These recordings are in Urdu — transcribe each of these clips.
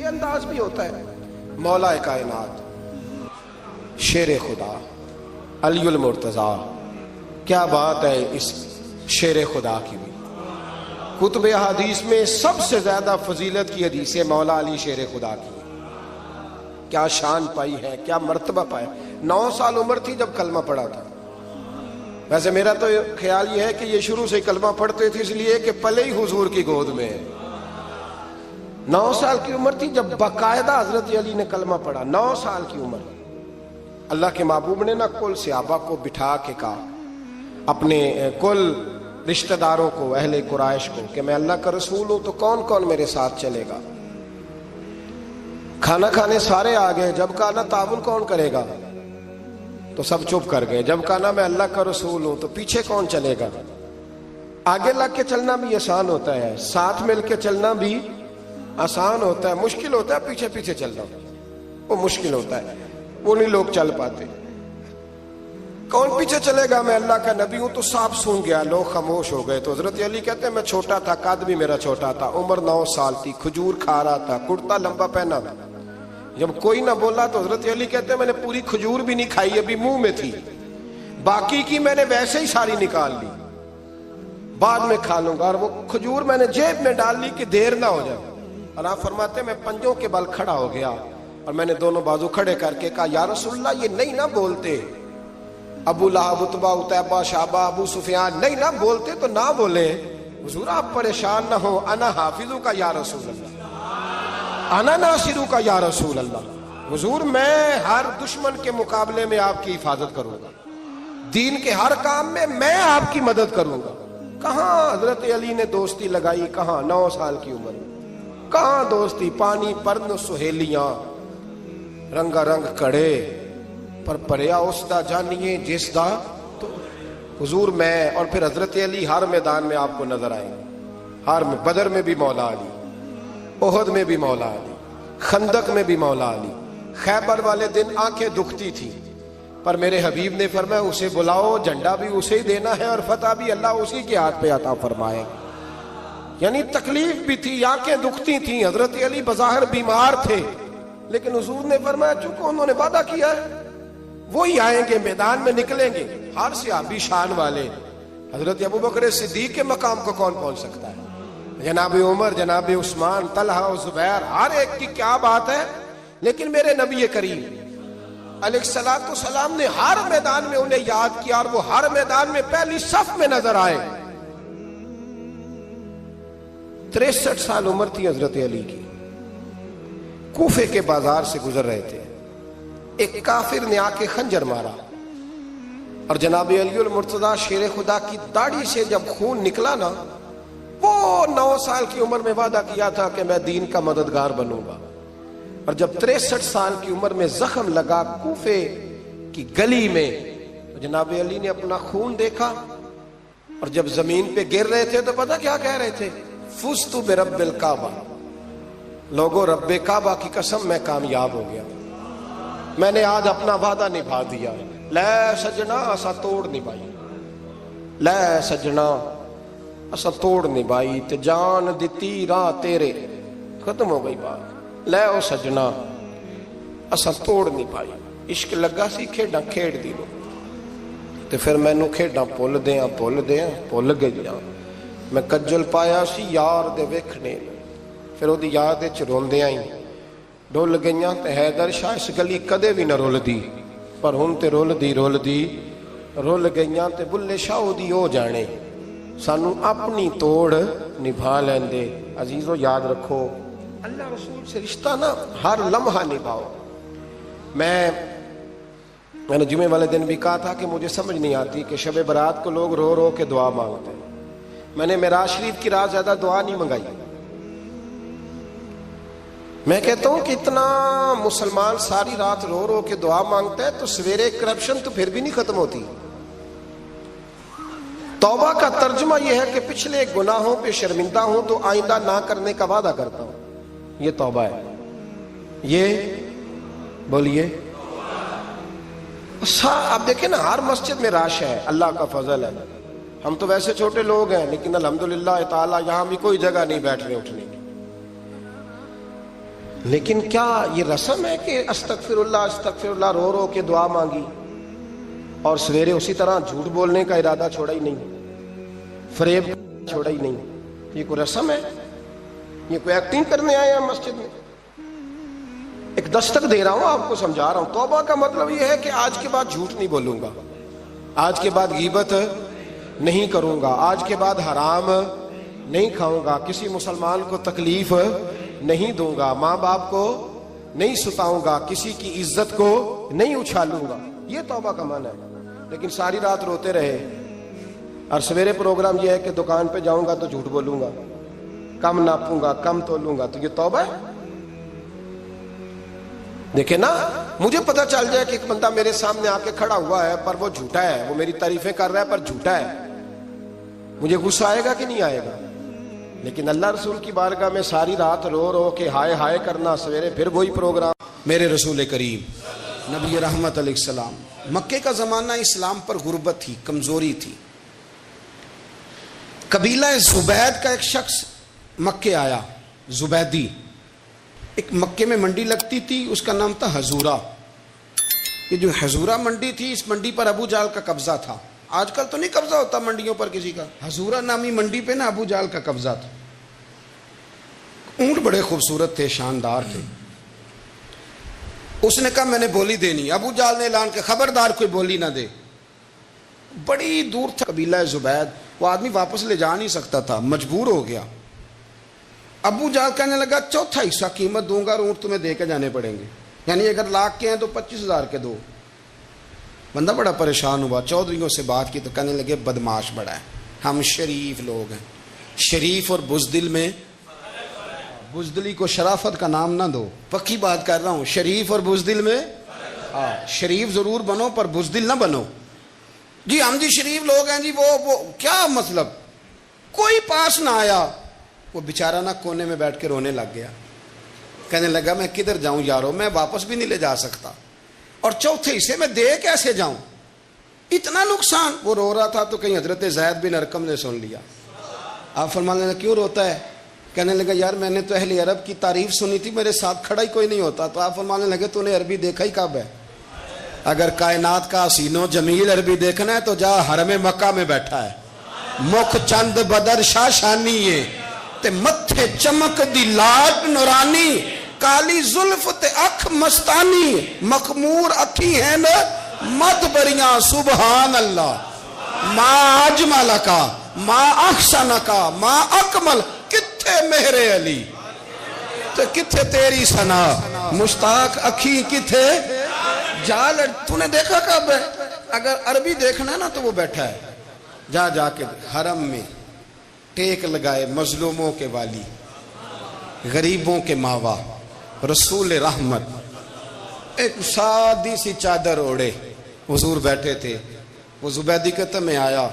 یہ انداز بھی ہوتا ہے. مولا کائنات شیر خدا علی المرتضیٰ، کیا بات ہے اس شیر خدا کی بھی. کتب حدیث میں سب سے زیادہ فضیلت کی حدیث ہے مولا علی شیر خدا کی. کیا شان پائی ہے، کیا مرتبہ پایا. 9 سال عمر تھی جب کلمہ پڑھا تھا. ویسے میرا تو خیال یہ ہے کہ یہ شروع سے کلمہ پڑھتے تھے اس لیے کہ پلے ہی حضور کی گود میں. 9 سال کی عمر تھی جب باقاعدہ حضرت علی نے کلمہ پڑھا. 9 سال کی عمر. اللہ کے محبوب نے کل صحابہ کو بٹھا کے کہا، اپنے کل رشتہ داروں کو، اہل قریش کو، کہ میں اللہ کا رسول ہوں تو کون کون میرے ساتھ چلے گا. کھانا کھانے سارے آ گئے. جب کہا نا تعاون کون کرے گا تو سب چپ کر گئے. جب کہا نا میں اللہ کا رسول ہوں تو پیچھے کون چلے گا. آگے لگ کے چلنا بھی آسان ہوتا ہے، ساتھ مل کے چلنا بھی آسان ہوتا ہے. مشکل ہوتا ہے پیچھے پیچھے چلنا، وہ مشکل ہوتا ہے، وہ نہیں لوگ چل پاتے. کون پیچھے چلے گا، میں اللہ کا نبی ہوں. تو سانپ سون گیا، لوگ خاموش ہو گئے. تو حضرت علی کہتے ہیں میں چھوٹا تھا، قد بھی میرا چھوٹا تھا، عمر 9 سال تھی، کھجور کھا رہا تھا، کرتا لمبا پہنا. جب کوئی نہ بولا تو حضرت علی کہتے ہیں میں نے پوری کھجور بھی نہیں کھائی، ابھی منہ میں تھی، باقی کی میں نے ویسے ہی ساری نکال لی، بعد میں کھا لوں گا. اور وہ کھجور میں نے جیب میں ڈال لی کہ دیر نہ ہو جائے. اور آپ فرماتے ہیں میں پنجوں کے بل کھڑا ہو گیا اور میں نے دونوں بازو کھڑے کر کے کہا یا رسول اللہ یہ نہیں نہ بولتے. ابو لہب، عتبہ، عتیبہ، شعبہ، ابو سفیان نہیں نہ بولتے تو نہ بولے. حضور آپ پریشان نہ ہو، انا حافظو کا یا رسول اللہ، انا ناصرو کا یا رسول اللہ. حضور میں ہر دشمن کے مقابلے میں آپ کی حفاظت کروں گا، دین کے ہر کام میں میں آپ کی مدد کروں گا. کہاں حضرت علی نے دوستی لگائی، کہاں 9 سال کی عمر میں. کہاں دوستی، پانی پرن سہیلیاں رنگا رنگ کڑے پر پریا اس دا جانیے جس دا. تو حضور میں اور پھر حضرت علی ہر میدان میں آپ کو نظر آئیں گے. ہر میں، بدر میں بھی مولا علی، احد میں بھی مولا علی، خندق میں بھی مولا علی. خیبر والے دن آنکھیں دکھتی تھی پر میرے حبیب نے فرمایا اسے بلاؤ، جھنڈا بھی اسے ہی دینا ہے اور فتح بھی اللہ اسی کے ہاتھ پہ عطا فرمائے. یعنی تکلیف بھی تھی، آنکھیں دکھتی تھیں. حضرت علی بظاہر بیمار تھے لیکن حضور نے فرمایا چونکہ انہوں نے وعدہ کیا ہے وہی آئیں گے، میدان میں نکلیں گے. ہر صحابی شان والے. حضرت ابوبکر صدیق کے مقام کو کون پہنچ سکتا ہے؟ جناب عمر، جناب عثمان، طلحہ و زبیر، ہر ایک کی کیا بات ہے. لیکن میرے نبی کریم علیہ الصلوۃ والسلام نے ہر میدان میں انہیں یاد کیا اور وہ ہر میدان میں پہلی صف میں نظر آئے. 63 سال عمر تھی حضرت علی کی. کوفے کے بازار سے گزر رہے تھے، ایک کافر نے آ کے خنجر مارا اور جناب علی المرتضیٰ شیر خدا کی داڑھی سے جب خون نکلا نا، وہ 9 سال کی عمر میں وعدہ کیا تھا کہ میں دین کا مددگار بنوں گا. اور جب 63 سال کی عمر میں زخم لگا کوفے کی گلی میں تو جناب علی نے اپنا خون دیکھا اور جب زمین پہ گر رہے تھے تو پتہ کیا کہہ رہے تھے؟ فزت برب الکعبہ. لوگوں رب کعبہ کی قسم میں کامیاب ہو گیا، میں نے آج اپنا وعدہ نبھا دیا. لے سجنا اسا توڑ نبھائی، لے سجنا اسا توڑ نبھائی تے جان دتی راہ تیرے. ختم ہو گئی بات. لے او سجنا اسا توڑ نبھائی. عشق لگا سی کھیڈاں کھیڑ دی لو تے پھر مینوں کھیڈاں بھول دیاں بھول گئیاں. میں کجل پایا سی یار دے ویکھنے، پھر وہ یاد وچ روندیاں ہی ڈول گئیاں. تے حیدر شاہ اس گلی کدے بھی نہ رول دی پر ہن تے رول گئیاں. تے بلے شاہ دی او جانے سانو اپنی توڑ نبھا لیندے. عزیزو یاد رکھو اللہ رسول سے رشتہ نا ہر لمحہ نبھاؤ. میں نے جمعے والے دن بھی کہا تھا کہ مجھے سمجھ نہیں آتی کہ شب برات کو لوگ رو رو کے دعا مانگتے ہیں. میں نے معراج شریف کی رات زیادہ دعا نہیں منگائی. میں کہتا ہوں کہ اتنا مسلمان ساری رات رو رو کے دعا مانگتا ہے تو سویرے کرپشن تو پھر بھی نہیں ختم ہوتی. توبہ کا ترجمہ یہ ہے کہ پچھلے گناہوں پہ شرمندہ ہوں تو آئندہ نہ کرنے کا وعدہ کرتا ہوں. یہ توبہ ہے. یہ بولیے. آپ دیکھیں نا ہر مسجد میں رش ہے، اللہ کا فضل ہے. ہم تو ویسے چھوٹے لوگ ہیں لیکن الحمدللہ تعالی یہاں بھی کوئی جگہ نہیں بیٹھنے اٹھنے کی. لیکن کیا یہ رسم ہے کہ استغفر اللہ رو رو کے دعا مانگی اور سویرے اسی طرح جھوٹ بولنے کا ارادہ چھوڑا ہی نہیں، فریب چھوڑا ہی نہیں؟ یہ کوئی رسم ہے؟ یہ کوئی ایکٹنگ کرنے آئے ہیں مسجد میں؟ ایک دستک دے رہا ہوں، آپ کو سمجھا رہا ہوں. توبہ کا مطلب یہ ہے کہ آج کے بعد جھوٹ نہیں بولوں گا، آج کے بعد غیبت نہیں کروں گا، آج کے بعد حرام نہیں کھاؤں گا، کسی مسلمان کو تکلیف نہیں دوں گا، ماں باپ کو نہیں ستاؤں گا، کسی کی عزت کو نہیں اچھالوں گا. یہ توبہ کا معنی ہے. لیکن ساری رات روتے رہے اور سویرے پروگرام یہ ہے کہ دکان پہ جاؤں گا تو جھوٹ بولوں گا، کم ناپوں گا، کم تولوں گا، تو یہ توبہ ہے؟ دیکھیں نا، مجھے پتا چل جائے کہ ایک بندہ میرے سامنے آ کے کھڑا ہوا ہے پر وہ جھوٹا ہے، وہ میری تعریفیں کر رہا ہے پر جھوٹا ہے، مجھے غصہ آئے گا کہ نہیں آئے گا؟ لیکن اللہ رسول کی بارگاہ میں ساری رات رو رو کے ہائے ہائے کرنا، سویرے پھر وہی پروگرام. میرے رسول کریم نبی رحمت علیہ السلام، مکے کا زمانہ اسلام پر غربت تھی، کمزوری تھی. قبیلہ زبید کا ایک شخص مکے آیا، زبیدی. ایک مکے میں منڈی لگتی تھی، اس کا نام تھا حضورہ. یہ جو حضورہ منڈی تھی، اس منڈی پر ابو جہل کا قبضہ تھا. آج کل تو نہیں قبضہ ہوتا منڈیوں پر کسی کا، حضورہ نامی منڈی پہ نا ابو جہل کا قبضہ تھا. اونٹ بڑے خوبصورت تھے، شاندار تھے. اس نے کہا میں نے بولی دینی. ابو جہل نے اعلان کہ خبردار کوئی بولی نہ دے. بڑی دور تھا قبیلہ زبید، وہ آدمی واپس لے جا نہیں سکتا تھا، مجبور ہو گیا. ابو جہل کہنے لگا چوتھا حصہ قیمت دوں گا اور اونٹ تمہیں دے کے جانے پڑیں گے، یعنی اگر لاکھ کے ہیں تو 25,000 کے دو. بندہ بڑا پریشان ہوا، چودھریوں سے بات کی تو کہنے لگے بدماش بڑا ہے، ہم شریف لوگ ہیں. شریف اور بزدل میں، بزدلی کو شرافت کا نام نہ دو، پکی بات کر رہا ہوں. شریف اور بزدل میں شریف ضرور بنو پر بزدل نہ بنو. جی ہم جی شریف لوگ ہیں جی، وہ کیا مطلب؟ کوئی پاس نہ آیا. وہ بیچارہ نہ کونے میں بیٹھ کے رونے لگ گیا. کہنے لگا میں کدھر جاؤں یارو، میں واپس بھی نہیں لے جا سکتا، اور چوتھے حصے میں دے کیسے جاؤں، اتنا نقصان. وہ رو رہا تھا تو کہیں حضرت زید بن ارقم نے سن لیا. آپ فرمانے لگے کیوں روتا ہے؟ کہنے لگا یار میں نے تو اہل عرب کی تعریف سنی تھی، میرے ساتھ کھڑا ہی کوئی نہیں ہوتا. تو آپ فرمانے لگے تو نے عربی دیکھا ہی کب ہے؟ اگر کائنات کا حسین و جمیل عربی دیکھنا ہے تو جا حرم مکہ میں بیٹھا ہے. مکھ چند بدر شاشانی ہے تے متھے چمک دی لاٹ نورانی، کالی زلف تے اکھ مستانی، مخمور اکھی ہیں مد بریاں سبحان اللہ. ما اجمل کا، ما احسن کا، ما اکمل. کتھے مہر علی تے کتھے تیری ثنا، مشتاق اکھی کتھے جال. تو نے دیکھا کب ہے؟ اگر عربی دیکھنا ہے نا تو وہ بیٹھا ہے. جا کے حرم میں ٹیک لگائے، مظلوموں کے والی، غریبوں کے ماوا، رسول رحمت. ایک سادی سی چادر اوڑے حضور بیٹھے تھے. وہ زبیدی کہتا میں آیا،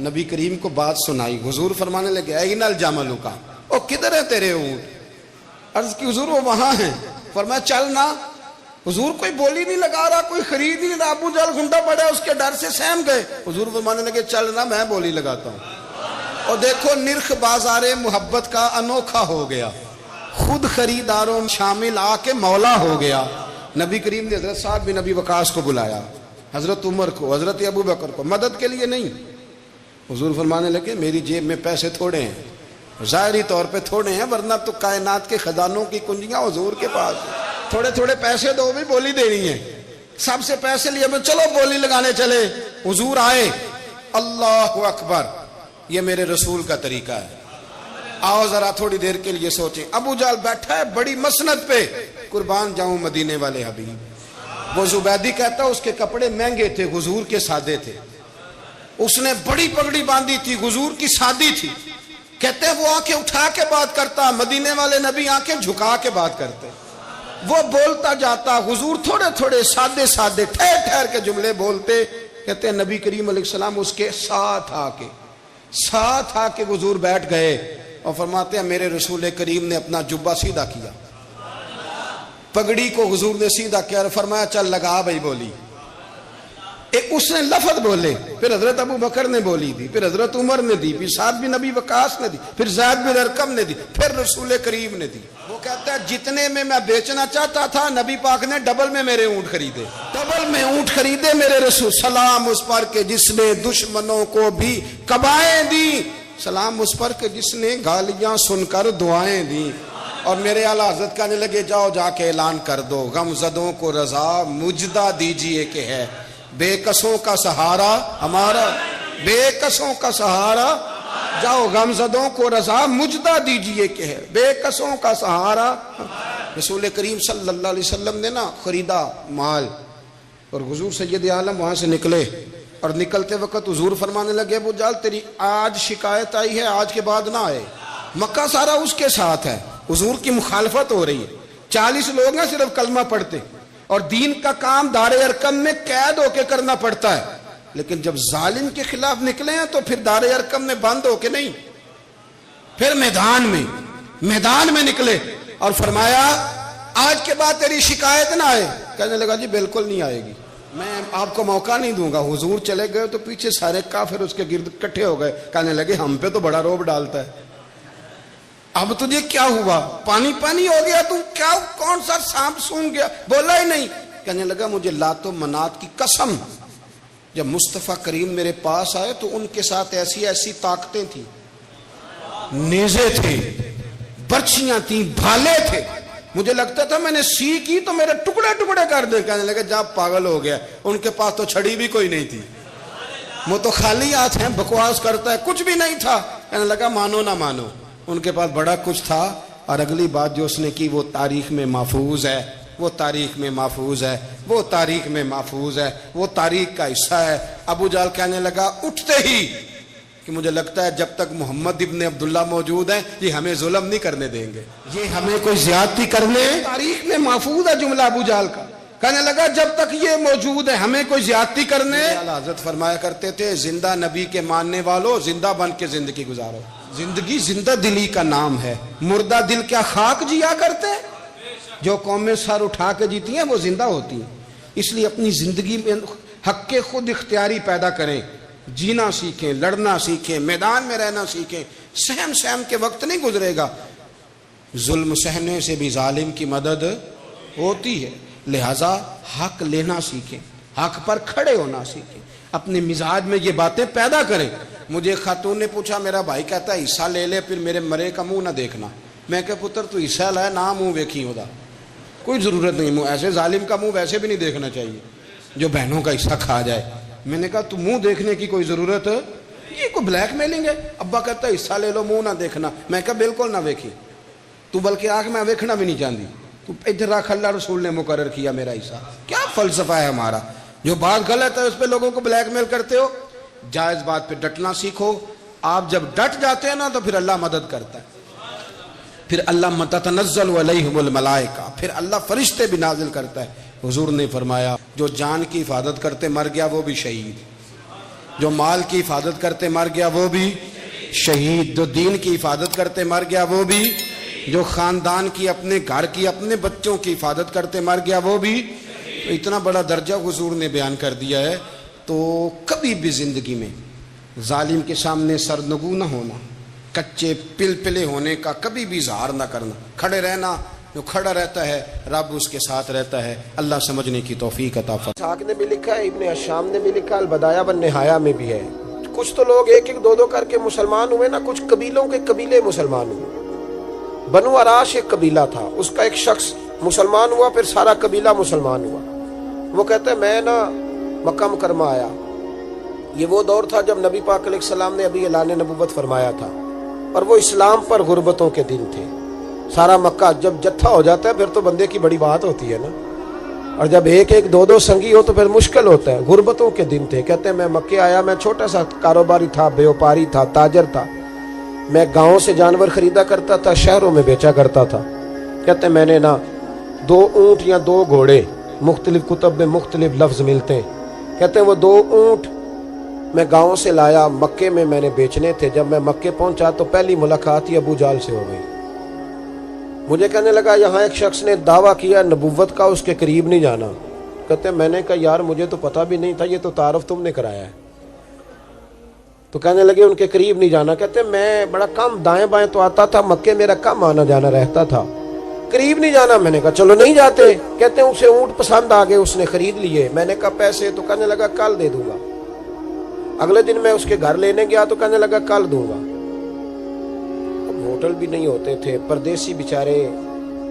نبی کریم کو بات سنائی. حضور فرمانے لگے این الجمل کا، او کدھر ہے تیرے اونٹ؟ عرض کی حضور وہ وہاں ہیں. فرمایا چل نہ. حضور کوئی بولی نہیں لگا رہا، کوئی خرید نہیں رہا. ابو جہل گھنٹا پڑا، اس کے ڈر سے سہم گئے. حضور فرمانے لگے چل نہ، میں بولی لگاتا ہوں. اور دیکھو نرخ بازار محبت کا انوکھا ہو گیا، خود خریداروں شامل آ کے مولا ہو گیا. نبی کریم نے حضرت سعد بن ابی وقاص کو بلایا، حضرت عمر کو، حضرت ابو بکر کو، مدد کے لیے نہیں. حضور فرمانے لگے میری جیب میں پیسے تھوڑے ہیں، ظاہری طور پہ تھوڑے ہیں، ورنہ تو کائنات کے خزانوں کی کنجیاں حضور کے پاس ہیں. تھوڑے تھوڑے پیسے دو بھی بولی دینی ہے. سب سے پیسے لیے میں چلو بولی لگانے چلے. حضور آئے، اللہ اکبر، یہ میرے رسول کا طریقہ ہے. آؤ ذرا تھوڑی دیر کے لیے سوچیں. ابو جہل بیٹھا ہے بڑی مسند پہ، قربان جاؤں مدینے والے حبیب. وہ زبیدی کہتا اس کے کپڑے مہنگے تھے، حضور کے سادے تھے. اس نے بڑی پگڑی باندھی تھی، حضور کی سادی تھی. کہتے ہیں وہ آنکھیں اٹھا کے بات کرتا، مدینے والے نبی آنکھیں جھکا کے بات کرتے. وہ بولتا جاتا، حضور تھوڑے تھوڑے سادے سادے ٹھہر ٹھہر کے جملے بولتے. کہتے ہیں نبی کریم علیہ السلام اس کے ساتھ آ کے حضور بیٹھ گئے اور فرماتے ہیں میرے رسول کریم نے اپنا جبہ سیدھا کیا، پگڑی کو حضور نے سیدھا کیا اور فرمایا چل لگا بھائی بولی. ایک اس نے لفظ بولے، پھر حضرت ابو بکر نے بولی دی، پھر حضرت عمر نے دی، پھر سعد بن نبی وقاص نے دی، پھر زید بن ارقم نے دی، پھر رسول کریم نے دی۔ وہ کہتا ہے جتنے میں بیچنا چاہتا تھا نبی پاک نے ڈبل میں میرے اونٹ خریدے، ڈبل میں اونٹ خریدے میرے رسول۔ سلام اس پر کہ جس نے دشمنوں کو بھی قبائیں دی، سلام اس پر کہ جس نے گالیاں سن کر دعائیں دی۔ اور میرے اعلیٰ حضرت کہنے لگے جاؤ جا کے اعلان کر دو، غم زدوں کو رضا مجدہ دیجئے کہ ہے بے کسوں کا سہارا ہمارا، بے کسوں کا سہارا، جاؤ غم زدوں کو رضا مجدہ دیجئے کہ ہے بے کسوں کا سہارا۔ رسول کریم صلی اللہ علیہ وسلم نے نا خریدا مال، اور حضور سید عالم وہاں سے نکلے، اور نکلتے وقت حضور فرمانے لگے ابو جہل تیری آج شکایت آئی ہے، آج کے بعد نہ آئے۔ مکہ سارا اس کے ساتھ ہے، حضور کی مخالفت ہو رہی ہے، 40 لوگ ہیں صرف کلمہ پڑھتے، اور دین کا کام دار ارقم میں قید ہو کے کرنا پڑتا ہے، لیکن جب ظالم کے خلاف نکلے ہیں تو پھر دار ارقم میں بند ہو کے نہیں، پھر میدان میں نکلے اور فرمایا آج کے بعد تیری شکایت نہ آئے۔ کہنے لگا جی بالکل نہیں آئے گی، میں آپ کو موقع نہیں دوں گا۔ حضور چلے گئے تو پیچھے سارے کافر اس کے گرد اکٹھے ہو گئے، کہنے لگے ہم پہ تو بڑا روب ڈالتا ہے، اب تجھے کیا ہوا، پانی پانی ہو گیا، تم کیا کون سا سانپ سونگ گیا، بولا ہی نہیں۔ کہنے لگا مجھے لات و منات کی قسم، جب مصطفیٰ کریم میرے پاس آئے تو ان کے ساتھ ایسی ایسی طاقتیں تھیں، نیزے تھے، برچیاں تھیں، بھالے تھے، مجھے لگتا تھا میں نے سی کی تو میرے ٹکڑے ٹکڑے کر دیں۔ کہنے لگا جا پاگل ہو گیا، ان کے پاس تو چھڑی بھی کوئی نہیں تھی، وہ تو خالی ہاتھ ہیں، بکواس کرتا ہے، کچھ بھی نہیں تھا۔ کہنے لگا مانو نہ مانو، ان کے پاس بڑا کچھ تھا، اور اگلی بات جو اس نے کی وہ تاریخ میں محفوظ ہے، وہ تاریخ میں محفوظ ہے، وہ تاریخ میں محفوظ ہے، وہ تاریخ کا حصہ ہے۔ ابو جہل کہنے لگا اٹھتے ہی کہ مجھے لگتا ہے جب تک محمد ابن عبداللہ موجود ہیں یہ ہمیں ظلم نہیں کرنے دیں گے، یہ ہمیں کوئی زیادتی کرنے، تاریخ میں محفوظ ہے جملہ ابو جہل کا۔ کہنے لگا جب تک یہ موجود ہے ہمیں کوئی زیادتی کرنے۔ حضرت فرمایا کرتے تھے زندہ نبی کے ماننے والوں زندہ بن کے زندگی گزارو، زندگی زندہ دلی کا نام ہے، مردہ دل کیا خاک جیا کرتے ہیں؟ جو قومیں سر اٹھا کے جیتی ہیں وہ زندہ ہوتی ہیں۔ اس لیے اپنی زندگی میں حق کے خود اختیاری پیدا کریں، جینا سیکھیں، لڑنا سیکھیں، میدان میں رہنا سیکھیں۔ سہم کے وقت نہیں گزرے گا، ظلم سہنے سے بھی ظالم کی مدد ہوتی ہے، لہذا حق لینا سیکھیں، حق پر کھڑے ہونا سیکھیں، اپنے مزاج میں یہ باتیں پیدا کریں۔ مجھے خاتون نے پوچھا، میرا بھائی کہتا ہے حصہ لے لے پھر میرے مرے کا منہ نہ دیکھنا۔ میں کہ پتر تو حصہ لائے نہ منہ ویکھی ہوتا، کوئی ضرورت نہیں، منہ ایسے ظالم کا منہ ویسے بھی نہیں دیکھنا چاہیے جو بہنوں کا حصہ کھا جائے۔ میں نے کہا تو منہ دیکھنے کی کوئی ضرورت ہے، یہ کوئی بلیک میلنگ ہے؟ ابا کہتا ہے حصہ لے لو منہ نہ دیکھنا۔ میں کہا بالکل نہ ویکھی، تو بلکہ آنکھ میں ویکھنا بھی نہیں چاہتی، تو ادھر رکھ، اللہ رسول نے مقرر کیا میرا حصہ۔ کیا فلسفہ ہے ہمارا؟ جو بات غلط ہے اس پہ لوگوں کو بلیک میل کرتے ہو، جائز بات پہ ڈٹنا سیکھو۔ آپ جب ڈٹ جاتے ہیں نا تو پھر اللہ مدد کرتا ہے، پھر اللہ تتنزل علیہم الملائکہ، پھر اللہ فرشتے بھی نازل کرتا ہے۔ حضور نے فرمایا جو جان کی حفاظت کرتے مر گیا وہ بھی شہید، جو مال کی حفاظت کرتے مر گیا وہ بھی شہید، جو دین کی حفاظت کرتے مر گیا وہ بھی، جو خاندان کی، اپنے گھر کی، اپنے بچوں کی حفاظت کرتے مر گیا وہ بھی۔ تو اتنا بڑا درجہ حضور نے بیان کر دیا ہے۔ تو کبھی بھی زندگی میں ظالم کے سامنے سرنگو نہ ہونا، کچے پلپلے ہونے کا کبھی بھی اظہار نہ کرنا، کھڑے رہنا، جو کھڑا رہتا ہے رب اس کے ساتھ رہتا ہے۔ اللہ سمجھنے کی توفیق عطا فرمائے۔ اسحاق نے بھی لکھا ہے، ابن حشام نے بھی لکھا، البدایہ والنہایہ میں بھی ہے۔ کچھ تو لوگ ایک ایک دو دو کر کے مسلمان ہوئے نا، کچھ قبیلوں کے قبیلے مسلمان ہوئے۔ بنو عراش ایک قبیلہ تھا، اس کا ایک شخص مسلمان ہوا، پھر سارا قبیلہ مسلمان ہوا۔ وہ کہتا ہے میں نا مکہ مکرمہ آیا، یہ وہ دور تھا جب نبی پاک علیہ السلام نے ابھی اعلان نبوت فرمایا تھا، اور وہ اسلام پر غربتوں کے دن تھے۔ سارا مکہ جب جتھا ہو جاتا ہے پھر تو بندے کی بڑی بات ہوتی ہے نا، اور جب ایک ایک دو دو سنگی ہو تو پھر مشکل ہوتا ہے۔ غربتوں کے دن تھے۔ کہتے ہیں میں مکے آیا، میں چھوٹا سا کاروباری تھا، بیوپاری تھا، تاجر تھا، میں گاؤں سے جانور خریدا کرتا تھا، شہروں میں بیچا کرتا تھا۔ کہتے ہیں میں نے نا 2 اونٹ یا 2 گھوڑے، مختلف کتب میں مختلف لفظ ملتے ہیں، کہتے ہیں وہ 2 اونٹ میں گاؤں سے لایا، مکے میں نے بیچنے تھے۔ جب میں مکے پہنچا تو پہلی ملاقات ہی ابو جہل سے ہو گئی۔ مجھے کہنے لگا یہاں ایک شخص نے دعویٰ کیا نبوت کا، اس کے قریب نہیں جانا، کہتے ہیں میں نے کہا یار مجھے تو پتہ بھی نہیں تھا، یہ تو تعارف تم نے کرایا ہے. تو کہنے لگے ان کے قریب نہیں جانا. کہتے ہیں میں بڑا کم دائیں بائیں تو آتا تھا، مکے میرا کم آنا جانا رہتا تھا، قریب نہیں جانا. میں نے کہا چلو نہیں جاتے. کہتے ہیں اسے اونٹ پسند آ گئے، اس نے خرید لیے. میں نے کہا پیسے؟ تو کہنے لگا کل دے دوں گا. اگلے دن میں اس کے گھر لینے گیا تو کہنے لگا کل دوں گا. اب ہوٹل بھی نہیں ہوتے تھے، پردیسی بیچارے،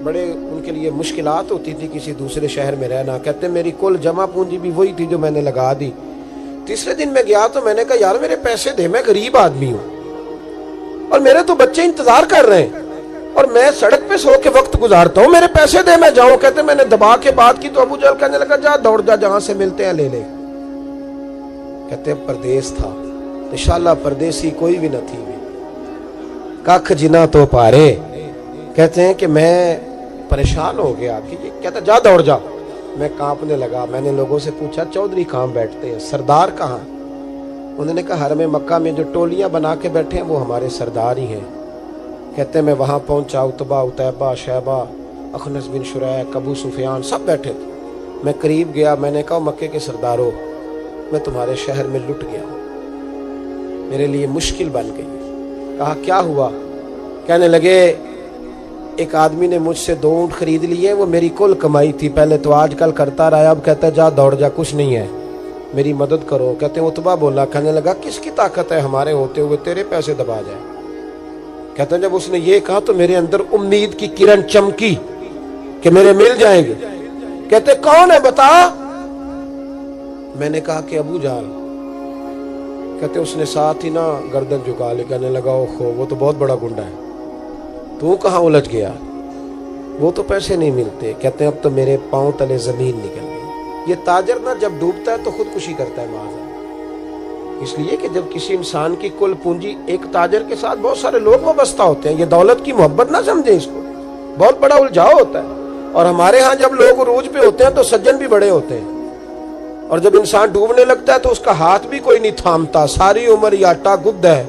بڑے ان کے لیے مشکلات ہوتی تھی کسی دوسرے شہر میں رہنا. کہتے ہیں میری کل جمع پونجی بھی وہی تھی جو میں نے لگا دی. تیسرے دن میں گیا تو میں نے کہا یار میرے پیسے دے، میں غریب آدمی ہوں اور میرے تو بچے انتظار کر رہے ہیں اور میں سڑک پہ سو کے وقت گزارتا ہوں، میرے پیسے دے میں جاؤں. کہتے میں نے دبا کے بات کی تو ابو جہل کہنے لگا جا دوڑ جا، جہاں سے ملتے ہیں لے لے. کہتے ہیں پردیس تھا، انشاءاللہ پردیسی کوئی بھی نہ تھی کاکھ جنا تو پارے. کہتے ہیں کہ میں پریشان ہو گیا کہ یہ کہتا جا دوڑ جا. میں کانپنے لگا. میں نے لوگوں سے پوچھا چودھری کہاں بیٹھتے ہیں، سردار کہاں؟ انہوں نے کہا حرم مکہ میں جو ٹولیاں بنا کے بیٹھے ہیں وہ ہمارے سردار ہی ہیں. کہتے ہیں میں وہاں پہنچا، اتبا، اتیبہ، شیبہ، اخنس بن شریح، ابو سفیان سب بیٹھے تھے. میں قریب گیا. میں نے کہا مکے کے سردارو، میں تمہارے شہر میں لٹ گیا، میرے لیے مشکل بن گئی. کہا کیا ہوا؟ کہنے لگے ایک آدمی نے مجھ سے 2 اونٹ خرید لیے، وہ میری کل کمائی تھی، پہلے تو آج کل کرتا رہا، اب کہتا ہے جا دوڑ جا، کچھ نہیں ہے، میری مدد کرو. کہتے ہیں اتبا بولا. کہنے لگا کس کی طاقت ہے ہمارے ہوتے ہوئے تیرے پیسے دبا جائے؟ کہتے ہیں جب اس نے یہ کہا تو میرے اندر امید کی کرن چمکی کہ میرے مل جائیں گے. کہتے کون ہے بتا؟ میں نے کہا کہ ابو جہل. کہتے اس نے ساتھ ہی نا گردن جھکا لی. کہنے لگا اوہو وہ تو بہت بڑا گنڈا ہے، تو کہاں الجھ گیا؟ وہ تو پیسے نہیں ملتے. کہتے ہیں اب تو میرے پاؤں تلے زمین نکل گئی. یہ تاجر نا جب ڈوبتا ہے تو خودکشی کرتا ہے معاذ اللہ. اس لیے کہ جب کسی انسان کی کل پونجی، ایک تاجر کے ساتھ بہت سارے لوگ وابستہ ہوتے ہیں، یہ دولت کی محبت نہ سمجھیں، اس کو بہت بڑا الجھاؤ ہوتا ہے. اور ہمارے ہاں جب لوگ عروج پہ ہوتے ہیں تو سجن بھی بڑے ہوتے ہیں، اور جب انسان ڈوبنے لگتا ہے تو اس کا ہاتھ بھی کوئی نہیں تھامتا. ساری عمر یہ آٹا گد ہے،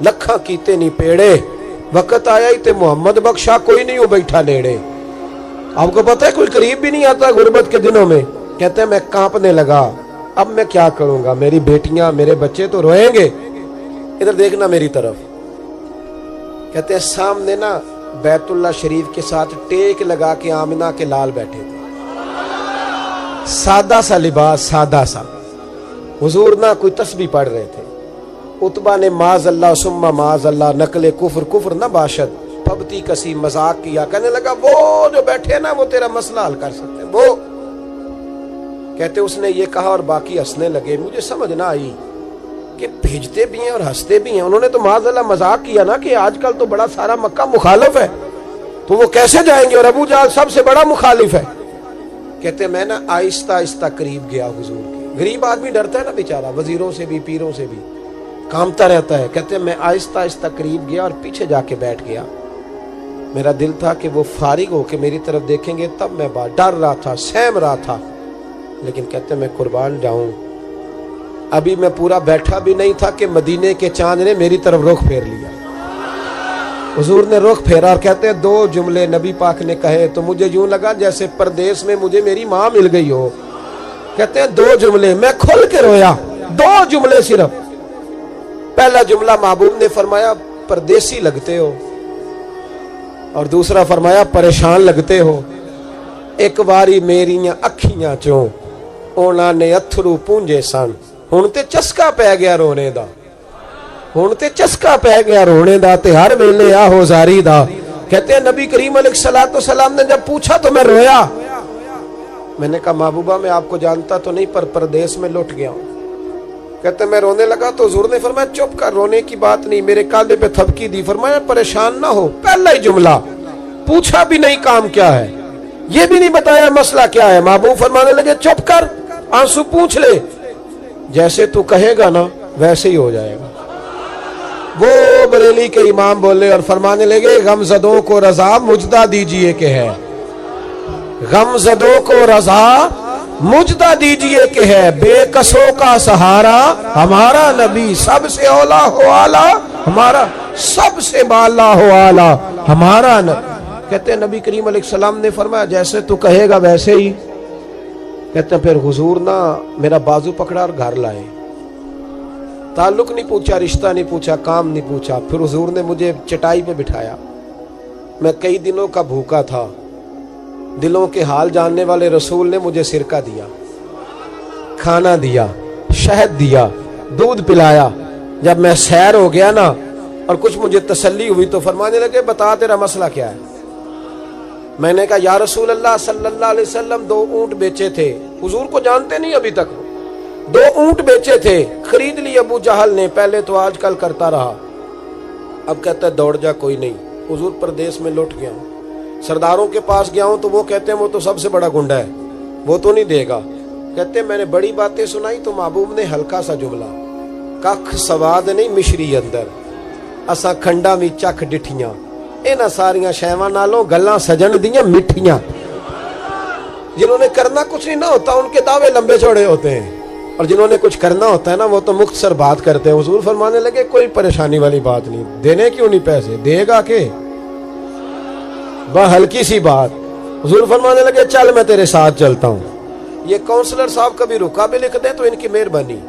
لکھاں کیتے نہیں پیڑے، وقت آیا ہی تے محمد بخشا، کوئی نہیں ہو بیٹھا نیڑے. آپ کو پتہ ہے کوئی قریب بھی نہیں آتا غربت کے دنوں میں. کہتے ہیں میں کانپنے لگا، اب میں کیا کروں گا، میری بیٹیاں میرے بچے تو روئیں گے. ادھر دیکھنا میری طرف. کہتے ہیں سامنے نا بیت اللہ شریف کے ساتھ ٹیک لگا کے آمنہ کے لال بیٹھے تھے، سادہ سا لباس، سادہ سا. حضور نہ کوئی تسبیح پڑھ رہے تھے. اتبا نے معاذ اللہ ثم معاذ اللہ نقل کفر نہ باشد پھبتی کسی مذاق کیا. کہنے لگا وہ جو بیٹھے نا وہ تیرا مسئلہ حل کر سکتے ہیں وہ. کہتے اس نے یہ کہا اور باقی ہنسنے لگے. مجھے سمجھ نہ آئی کہ بھیجتے بھی ہیں اور ہنستے بھی ہیں. انہوں نے تو معاذ اللہ مذاق کیا نا کہ آج کل تو بڑا سارا مکہ مخالف ہے تو وہ کیسے جائیں گے، اور ابو جہل سب سے بڑا مخالف ہے. کہتے میں نا آہستہ آہستہ قریب گیا حضور کے. غریب آدمی ڈرتا ہے نا بیچارہ، وزیروں سے بھی پیروں سے بھی کامتا رہتا ہے. کہتے میں آہستہ آہستہ قریب گیا اور پیچھے جا کے بیٹھ گیا. میرا دل تھا کہ وہ فارغ ہو کے میری طرف دیکھیں گے، تب میں ڈر رہا تھا، سہم رہا تھا. لیکن کہتے میں قربان جاؤں ابھی میں پورا بیٹھا بھی نہیں تھا کہ مدینے کے چاند نے میری طرف رخ پھیر لیا. حضور نے رخ پھیرا اور کہتے ہیں 2 جملے نبی پاک نے کہے تو مجھے یوں لگا جیسے پردیس میں مجھے میری ماں مل گئی ہو. کہتے ہیں 2 جملے، میں کھل کے رویا. 2 جملے صرف. پہلا جملہ محبوب نے فرمایا پردیسی لگتے ہو، اور دوسرا فرمایا پریشان لگتے ہو. ایک باری میریاں اکھیاں چوں اونا نے اتھرو پونجے سن، ہن تے چسکا پہ گیا رونے دا، ہن تے چسکا پہ گیا رونے دا تے ہر ویلے آہو زاری دا. کہتے ہیں نبی کریم علیہ الصلوۃ والسلام نے جب پوچھا تو میں رویا. میں نے کہا محبوبہ میں آپ کو جانتا تو نہیں پر پردیس میں لٹ گیا ہوں. کہتے میں رونے لگا تو حضور نے فرمایا چپ کر، رونے کی بات نہیں. میرے کاندھے پہ تھپکی دی، فرمایا پریشان نہ ہو. پہلا ہی جملہ، پوچھا بھی نہیں کام کیا ہے، یہ بھی نہیں بتایا مسئلہ کیا ہے. محبوب فرمانے لگے چپ کر، آنسو پوچھ لے، جیسے تو کہے گا نا ویسے ہی ہو جائے گا. وہ بریلی کے امام بولے اور فرمانے لگے غم زدوں کو رضا مجدہ دیجئے کہ ہے، غم زدوں کو رضا مجدہ دیجئے کہ ہے، بے کسوں کا سہارا ہمارا نبی، سب سے اولا ہو آلہ ہمارا، سب سے بالا ہو آلہ ہمارا نبی. کہتے ہیں نبی کریم علیہ السلام نے فرمایا جیسے تو کہے گا ویسے ہی. کہتے ہیں پھر حضور نا میرا بازو پکڑا اور گھر لائے. تعلق نہیں پوچھا, رشتہ نہیں پوچھا, کام نہیں پوچھا. پھر حضور نے مجھے چٹائی پہ بٹھایا. میں کئی دنوں کا بھوکا تھا. دلوں کے حال جاننے والے رسول نے مجھے سرکہ دیا, کھانا دیا, شہد دیا, دودھ پلایا. جب میں سیر ہو گیا نا اور کچھ مجھے تسلی ہوئی تو فرمانے لگے بتا تیرا مسئلہ کیا ہے. میں نے کہا یا رسول اللہ صلی اللہ علیہ وسلم 2 اونٹ بیچے تھے. حضور کو جانتے نہیں ابھی تک. 2 اونٹ بیچے تھے, خرید لی ابو جہل نے. پہلے تو آج کل کرتا رہا, اب کہتا ہے دوڑ جا, کوئی نہیں. حضور پردیس میں لٹ گیا ہوں, سرداروں کے پاس گیا ہوں تو وہ کہتے ہیں وہ تو سب سے بڑا گنڈا ہے, وہ تو نہیں دے گا. کہتے ہیں میں نے بڑی باتیں سنائی تو محبوب نے ہلکا سا جملہ, کخ سواد نہیں مشری اندر, اساں کھنڈا وی چکھ ڈٹھیاں, انہاں ساریاں شیواں نالوں گلاں سجن دیاں مٹھیاں. جنہوں نے کرنا کچھ نہیں نہ ہوتا ان کے دعوے لمبے چوڑے ہوتے ہیں, اور جنہوں نے کچھ کرنا ہوتا ہے نا وہ تو مختصر بات کرتے ہیں. حضور فرمانے لگے کوئی پریشانی والی بات نہیں, دینے کیوں نہیں پیسے, دے گا کہ بس ہلکی سی بات. حضور فرمانے لگے چل میں تیرے ساتھ چلتا ہوں. یہ کونسلر صاحب کبھی رکا بھی لکھ دیں تو ان کی مہربانی,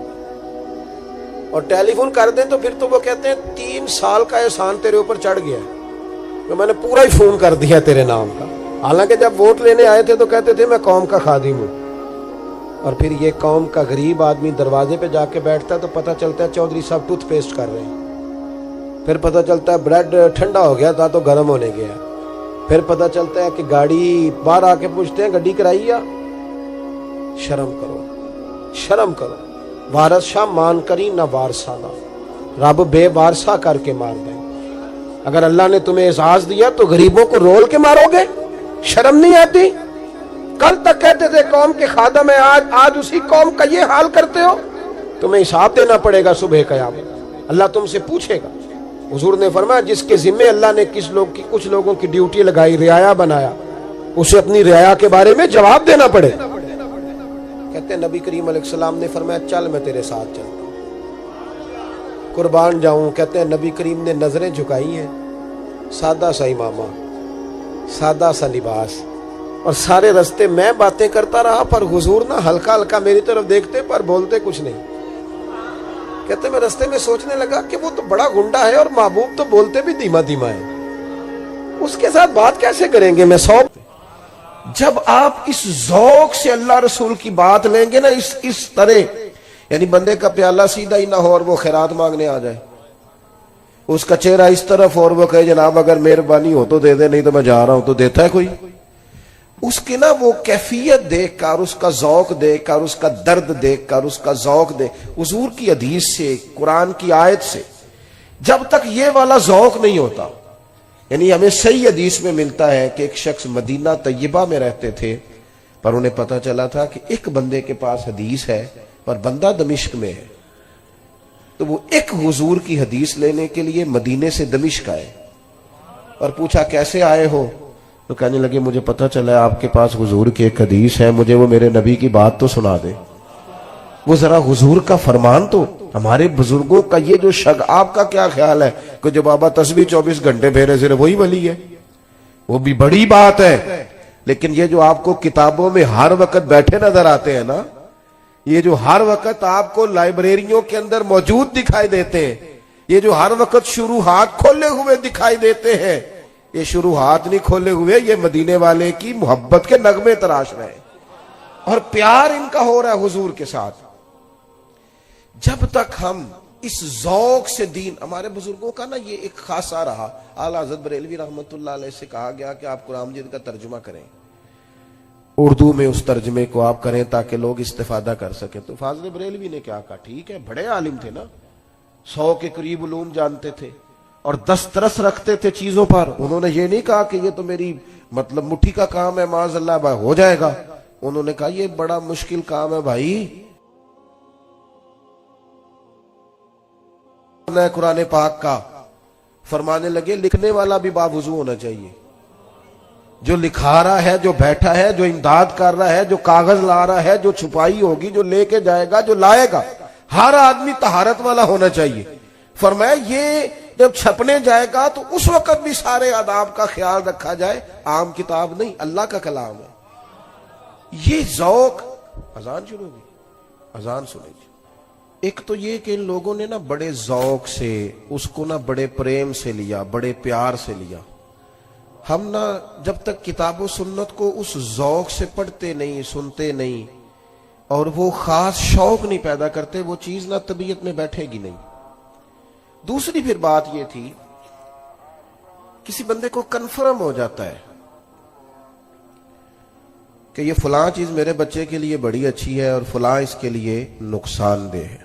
اور ٹیلی فون کر دیں تو پھر تو وہ کہتے ہیں 3 سال کا احسان تیرے اوپر چڑھ گیا ہے, تو میں نے پورا ہی فون کر دیا تیرے نام کا. حالانکہ جب ووٹ لینے آئے تھے تو کہتے تھے میں قوم کا خادم ہوں, اور پھر یہ قوم کا غریب آدمی دروازے پہ جا کے بیٹھتا ہے تو پتہ چلتا ہے چودھری صاحب ٹوتھ پیسٹ کر رہے ہیں. پھر پتہ چلتا ہے بریڈ ٹھنڈا ہو گیا تھا تو گرم ہونے گیا. پھر پتہ چلتا ہے کہ گاڑی باہر آ کے پوچھتے ہیں گڈی کرائی یا. شرم کرو, شرم کرو. وارث شاہ مان کری نہ وارثانہ, رب بے وارثہ کر کے مار دیں. اگر اللہ نے تمہیں اعزاز دیا تو غریبوں کو رول کے مارو گے, شرم نہیں آتی؟ کل تک کہتے تھے قوم کے خادم ہیں, آج اسی قوم کا یہ حال کرتے ہو. تمہیں حساب دینا پڑے گا صبح قیامت, اللہ تم سے پوچھے گا. حضور نے فرمایا جس کے ذمے اللہ نے کچھ لوگوں کی ڈیوٹی لگائی, رعایا بنایا, اسے اپنی رعایا کے بارے میں جواب دینا پڑے. کہتے ہیں نبی کریم علیہ السلام نے فرمایا چل میں تیرے ساتھ چلتا ہوں, قربان جاؤں. کہتے ہیں نبی کریم نے نظریں جھکائی ہیں, سادہ سا امامہ, سادہ سا لباس, اور سارے رستے میں باتیں کرتا رہا, پر حضور نہ ہلکا ہلکا میری طرف دیکھتے پر بولتے کچھ نہیں. کہتے میں رستے میں سوچنے لگا کہ وہ تو بڑا گنڈا ہے اور محبوب تو بولتے بھی دھیما دھیما ہے, اس کے ساتھ بات کیسے کریں گے. میں جب آپ اس ذوق سے اللہ رسول کی بات لیں گے نا اس طرح, یعنی بندے کا پیالہ سیدھا ہی نہ ہو اور وہ خیرات مانگنے آ جائے, اس کا چہرہ اس طرف اور وہ کہے جناب اگر مہربانی ہو تو دے دے, نہیں تو میں جا رہا ہوں, تو دیتا ہے کوئی؟ اس کے نا وہ کیفیت دیکھ کر, اس کا ذوق دیکھ کر, اس کا درد دیکھ کر, اس کا ذوق دیکھ, حضور کی حدیث سے, قرآن کی آیت سے جب تک یہ والا ذوق نہیں ہوتا. یعنی ہمیں صحیح حدیث میں ملتا ہے کہ ایک شخص مدینہ طیبہ میں رہتے تھے, پر انہیں پتہ چلا تھا کہ ایک بندے کے پاس حدیث ہے پر بندہ دمشق میں ہے, تو وہ ایک حضور کی حدیث لینے کے لیے مدینے سے دمشق آئے, اور پوچھا کیسے آئے ہو, تو کہنے لگے مجھے پتہ چلا ہے آپ کے پاس حضور کی ایک حدیث ہے, مجھے وہ میرے نبی کی بات تو سنا دے. وہ ذرا حضور کا فرمان تو, ہمارے بزرگوں کا یہ جو آپ کا کیا خیال ہے کہ جو بابا تسبیح 24 گھنٹے پھیرے صرف وہی ولی ہے, وہ بھی بڑی بات ہے. لیکن یہ جو آپ کو کتابوں میں ہر وقت بیٹھے نظر آتے ہیں نا, یہ جو ہر وقت آپ کو لائبریریوں کے اندر موجود دکھائی دیتے ہیں, یہ جو ہر وقت شروحات کھولے ہوئے دکھائی دیتے ہیں, یہ شروحات نہیں کھولے ہوئے, یہ مدینے والے کی محبت کے نغمے تراش رہے ہیں, اور پیار ان کا ہو رہا ہے حضور کے ساتھ. جب تک ہم اس ذوق سے دین, ہمارے بزرگوں کا نا یہ ایک خاصا رہا. اعلیٰ حضرت بریلوی رحمت اللہ علیہ سے کہا گیا کہ آپ قرآن مجید کا ترجمہ کریں, اردو میں اس ترجمے کو آپ کریں تاکہ لوگ استفادہ کر سکیں. تو فاضل بریلوی نے کیا کہا, ٹھیک ہے, بڑے عالم تھے نا, 100 کے قریب علوم جانتے تھے اور دسترس رکھتے تھے چیزوں پر. انہوں نے یہ نہیں کہا کہ یہ تو میری مطلب مٹھی کا کام ہے, معاذ اللہ ہو جائے گا. انہوں نے کہا یہ بڑا مشکل کام ہے بھائی, قرآن پاک کا. فرمانے لگے لکھنے والا بھی باوضو ہونا چاہیے, جو لکھا رہا ہے, جو بیٹھا ہے, جو امداد کر رہا ہے, جو کاغذ لا رہا ہے, جو چھپائی ہوگی, جو لے کے جائے گا, جو لائے گا, ہر آدمی طہارت والا ہونا چاہیے. فرمایا یہ جب چھپنے جائے گا تو اس وقت بھی سارے آداب کا خیال رکھا جائے, عام کتاب نہیں, اللہ کا کلام ہے. یہ ذوق اذان شروع ہوگی, اذان سنیں جی. ایک تو یہ کہ ان لوگوں نے نا بڑے ذوق سے اس کو نا بڑے پریم سے لیا, بڑے پیار سے لیا. ہم نا جب تک کتاب و سنت کو اس ذوق سے پڑھتے نہیں, سنتے نہیں, اور وہ خاص شوق نہیں پیدا کرتے, وہ چیز نا طبیعت میں بیٹھے گی نہیں. دوسری پھر بات یہ تھی, کسی بندے کو کنفرم ہو جاتا ہے کہ یہ فلاں چیز میرے بچے کے لیے بڑی اچھی ہے اور فلاں اس کے لیے نقصان دہ ہے,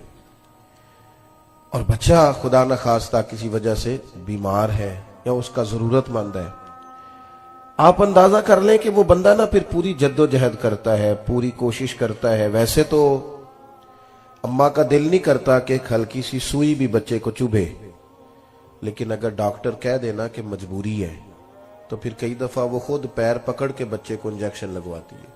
اور بچہ خدا نخواستہ کسی وجہ سے بیمار ہے یا اس کا ضرورت مند ہے, آپ اندازہ کر لیں کہ وہ بندہ نا پھر پوری جد و جہد کرتا ہے, پوری کوشش کرتا ہے. ویسے تو اماں کا دل نہیں کرتا کہ ایک ہلکی سی سوئی بھی بچے کو چبھے, لیکن اگر ڈاکٹر کہہ دینا کہ مجبوری ہے تو پھر کئی دفعہ وہ خود پیر پکڑ کے بچے کو انجیکشن لگواتی ہے,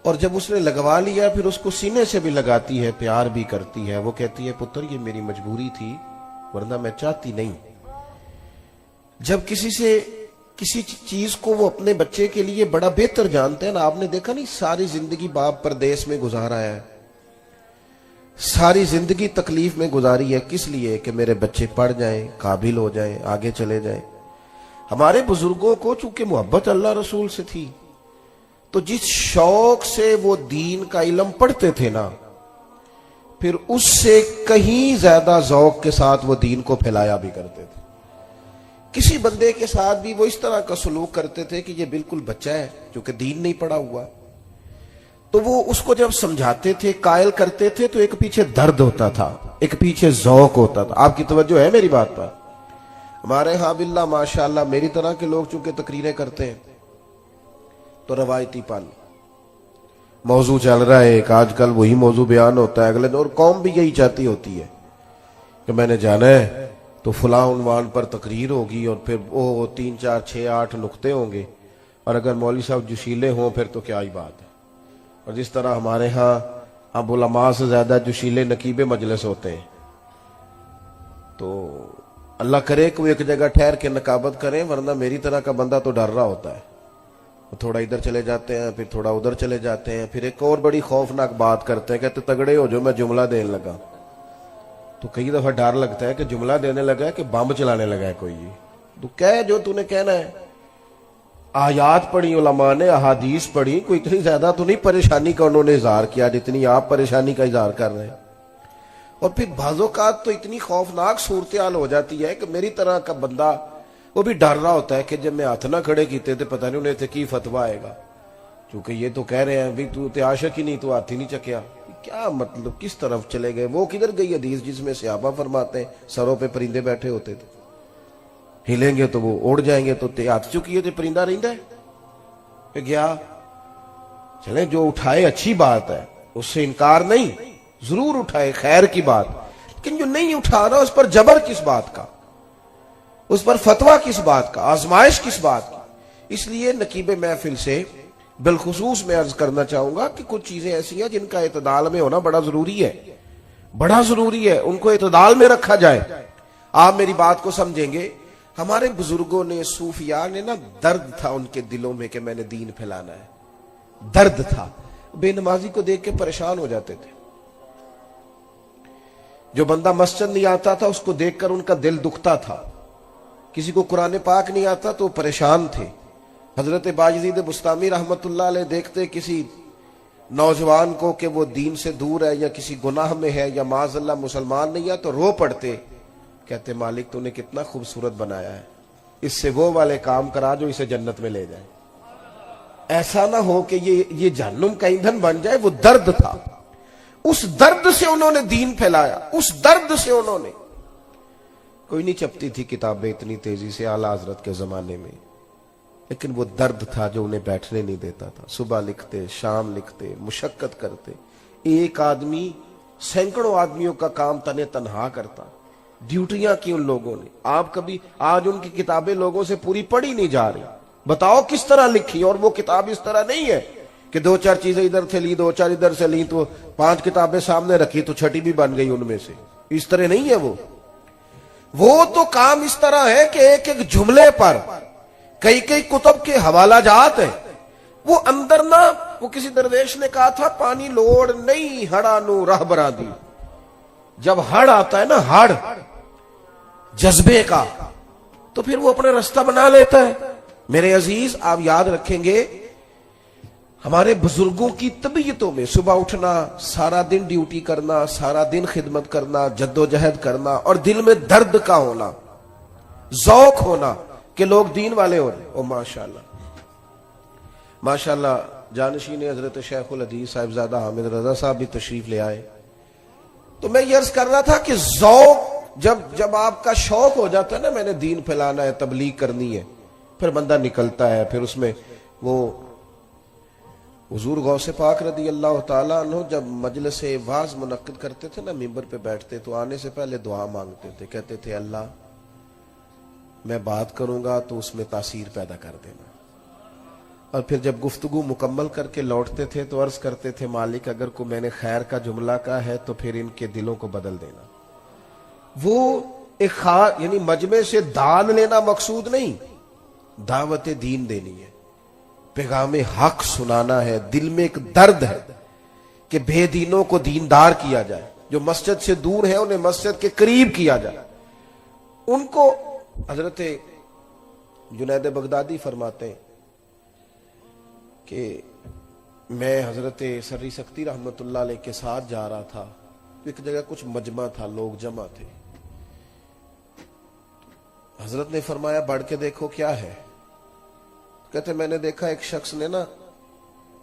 اور جب اس نے لگوا لیا پھر اس کو سینے سے بھی لگاتی ہے, پیار بھی کرتی ہے. وہ کہتی ہے پتر یہ میری مجبوری تھی ورنہ میں چاہتی نہیں. جب کسی چیز کو وہ اپنے بچے کے لیے بڑا بہتر جانتے ہیں نا, آپ نے دیکھا نہیں ساری زندگی باپ پردیس میں گزارا ہے, ساری زندگی تکلیف میں گزاری ہے, کس لیے کہ میرے بچے پڑھ جائیں, قابل ہو جائیں, آگے چلے جائیں. ہمارے بزرگوں کو چونکہ محبت اللہ رسول سے تھی تو جس شوق سے وہ دین کا علم پڑھتے تھے نا, پھر اس سے کہیں زیادہ ذوق کے ساتھ وہ دین کو پھیلایا بھی کرتے تھے. کسی بندے کے ساتھ بھی وہ اس طرح کا سلوک کرتے تھے کہ یہ بالکل بچہ ہے چونکہ دین نہیں پڑھا ہوا, تو وہ اس کو جب سمجھاتے تھے, قائل کرتے تھے, تو ایک پیچھے درد ہوتا تھا, ایک پیچھے ذوق ہوتا تھا. آپ کی توجہ ہے میری بات پر؟ ہمارے ہاں باللہ ماشاءاللہ میری طرح کے لوگ چونکہ تقریریں کرتے ہیں تو روایتی پن موضوع چل رہا ہے, ایک آج کل وہی موضوع بیان ہوتا ہے اگلے دن, اور قوم بھی یہی چاہتی ہوتی ہے کہ میں نے جانا ہے تو فلاں عنوان پر تقریر ہوگی, اور پھر وہ 3 4 6 8 نقطے ہوں گے, اور اگر مولوی صاحب جوشیلے ہوں پھر تو کیا ہی بات ہے. اور جس طرح ہمارے ہاں اب علماء سے زیادہ جوشیلے نقیب مجلس ہوتے ہیں, تو اللہ کرے کہ وہ ایک جگہ ٹھہر کے نقابت کریں, ورنہ میری طرح کا بندہ تو ڈر رہا ہوتا ہے. وہ تھوڑا ادھر چلے جاتے ہیں, پھر تھوڑا ادھر چلے جاتے ہیں, پھر ایک اور بڑی خوفناک بات کرتے ہیں, کہتے تگڑے ہو جو میں جملہ دینے لگا. تو کئی دفعہ ڈر لگتا ہے کہ جملہ دینے لگا ہے کہ بم چلانے لگا ہے کوئی. تو کہہ جو تو نے کہنا ہے. آیات پڑھی علماء نے, احادیث پڑھی, کوئی اتنی زیادہ تو نہیں پریشانی کا انہوں نے اظہار کیا جتنی آپ پریشانی کا اظہار کر رہے ہیں. اور پھر بعض اوقات تو اتنی خوفناک صورتحال ہو جاتی ہے کہ میری طرح کا بندہ وہ بھی ڈر رہا ہوتا ہے کہ جب میں ہاتھ نہ کھڑے کیتے تھے پتہ نہیں انہیں تھے کی فتویٰ آئے گا, کیونکہ یہ تو کہہ رہے ہیں بھی تو تے عاشق ہی نہیں, تو ہاتھ ہی نہیں چکیا. کیا مطلب, کس طرف چلے گئے؟ وہ کدھر گئی حدیث جس میں صحابہ فرماتے ہیں سروں پہ پرندے بیٹھے ہوتے تھے, ہلیں گے تو وہ اڑ جائیں گے, تو ہاتھ چکیے تو پرندہ رہندا ہے گیا. چلیں جو اٹھائے اچھی بات ہے, اس سے انکار نہیں, ضرور اٹھائے, خیر کی بات, لیکن جو نہیں اٹھا رہا اس پر جبر کس بات کا, اس پر فتویٰ کس بات کا, آزمائش کس بات کی. اس لیے نقیب محفل سے بالخصوص میں عرض کرنا چاہوں گا کہ کچھ چیزیں ایسی ہیں جن کا اعتدال میں ہونا بڑا ضروری ہے, بڑا ضروری ہے, ان کو اعتدال میں رکھا جائے. آپ میری بات کو سمجھیں گے. ہمارے بزرگوں نے, صوفیاء نے نا, درد تھا ان کے دلوں میں کہ میں نے دین پھیلانا ہے, درد تھا. بے نمازی کو دیکھ کے پریشان ہو جاتے تھے. جو بندہ مسجد نہیں آتا تھا اس کو دیکھ کر ان کا دل دکھتا تھا. کسی کو قرآن پاک نہیں آتا تو پریشان تھے. حضرت باجزید بستامی رحمت اللہ علیہ دیکھتے کسی نوجوان کو کہ وہ دین سے دور ہے یا کسی گناہ میں ہے یا معاذ اللہ مسلمان نہیں ہے, تو رو پڑتے, کہتے مالک تو نے کتنا خوبصورت بنایا ہے, اس سے وہ والے کام کرا جو اسے جنت میں لے جائے. ایسا نہ ہو کہ یہ جہنم کا ایندھن بن جائے. وہ درد تھا, اس درد سے انہوں نے دین پھیلایا, اس درد سے انہوں نے. کوئی نہیں چپتی تھی کتابیں اتنی تیزی سے اعلیٰ حضرت کے زمانے میں, لیکن وہ درد تھا جو انہیں بیٹھنے نہیں دیتا تھا. صبح لکھتے, شام لکھتے, مشقت کرتے. ایک آدمی سینکڑوں آدمیوں کا کام تنے تنہا کرتا, ڈیوٹیاں کی ان لوگوں نے. آپ کبھی آج ان کی کتابیں لوگوں سے پوری پڑھی نہیں جا رہی, بتاؤ کس طرح لکھی. اور وہ کتاب اس طرح نہیں ہے کہ 2 4 چیزیں ادھر سے لی, 2 4 ادھر سے لی, تو 5 کتابیں سامنے رکھی تو 6ٹھی بھی بن گئی ان میں سے. اس طرح نہیں ہے. وہ تو کام اس طرح ہے کہ ایک ایک جملے پر کئی کئی کتب کے حوالہ جات ہیں, وہ اندر نہ، وہ کسی درویش نے کہا تھا پانی لوڑ نہیں ہڑا نو راہ برا دی. جب ہڑ آتا ہے نا، ہڑ جذبے کا، تو پھر وہ اپنا رستہ بنا لیتا ہے. میرے عزیز آپ یاد رکھیں گے ہمارے بزرگوں کی طبیعتوں میں صبح اٹھنا، سارا دن ڈیوٹی کرنا، سارا دن خدمت کرنا، جدوجہد کرنا، اور دل میں درد کا ہونا، ذوق ہونا کہ لوگ دین والے ہو رہے. او ماشاءاللہ ماشاءاللہ، جانشین حضرت شیخ الحدیث صاحبزادہ حامد رضا صاحب بھی تشریف لے آئے. تو میں یہ عرض کر رہا تھا کہ ذوق جب آپ کا شوق ہو جاتا ہے نا، میں نے دین پھیلانا ہے، تبلیغ کرنی ہے، پھر بندہ نکلتا ہے. پھر اس میں وہ حضور غوث پاک رضی اللہ تعالیٰ عنہ جب مجلس واعظ منعقد کرتے تھے نا، ممبر پہ بیٹھتے تو آنے سے پہلے دعا مانگتے تھے. کہتے تھے اللہ میں بات کروں گا تو اس میں تاثیر پیدا کر دینا. اور پھر جب گفتگو مکمل کر کے لوٹتے تھے تو عرض کرتے تھے مالک اگر کو میں نے خیر کا جملہ کہا ہے تو پھر ان کے دلوں کو بدل دینا. وہ ایک خاص، یعنی مجمع سے دان لینا مقصود نہیں، دعوت دین دینی ہے، پیغام حق سنانا ہے. دل میں ایک درد ہے کہ بے دینوں کو دیندار کیا جائے، جو مسجد سے دور ہیں انہیں مسجد کے قریب کیا جائے. ان کو حضرت جنید بغدادی فرماتے ہیں کہ میں حضرت سری سکتی رحمت اللہ علیہ کے ساتھ جا رہا تھا، ایک جگہ کچھ مجمع تھا، لوگ جمع تھے. حضرت نے فرمایا بڑھ کے دیکھو کیا ہے. کہتے میں نے دیکھا ایک شخص نے نا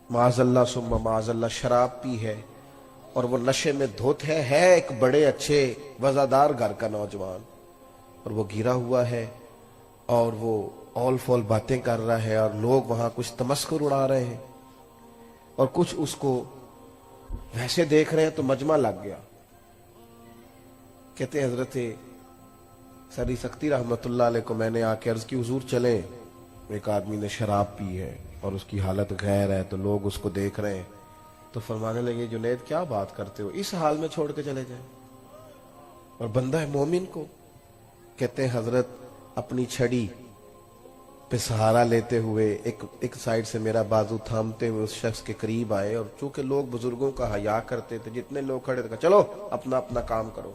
معاذ اللہ ثم معاذ اللہ شراب پی ہے اور وہ نشے میں دھوت ہے ایک بڑے اچھے وزادار گھر کا نوجوان، اور وہ گرا ہوا ہے اور وہ اول فول باتیں کر رہا ہے، اور لوگ وہاں کچھ تمسخر اڑا رہے ہیں اور کچھ اس کو ویسے دیکھ رہے ہیں. تو مجمع لگ گیا. کہتے حضرت سری سکتی رحمت اللہ علیہ کو میں نے آ کے عرض کی حضور چلیں، ایک آدمی نے شراب پی ہے اور اس کی حالت غیر ہے، تو لوگ اس کو دیکھ رہے ہیں. تو فرمانے لگے جنید کیا بات کرتے ہو، اس حال میں چھوڑ کے چلے جائیں، اور بندہ ہے مومن کو. کہتے ہیں حضرت اپنی چھڑی پہ سہارا لیتے ہوئے ایک سائیڈ سے میرا بازو تھامتے ہوئے اس شخص کے قریب آئے، اور چونکہ لوگ بزرگوں کا حیا کرتے تھے، جتنے لوگ کھڑے تھے چلو اپنا اپنا کام کرو.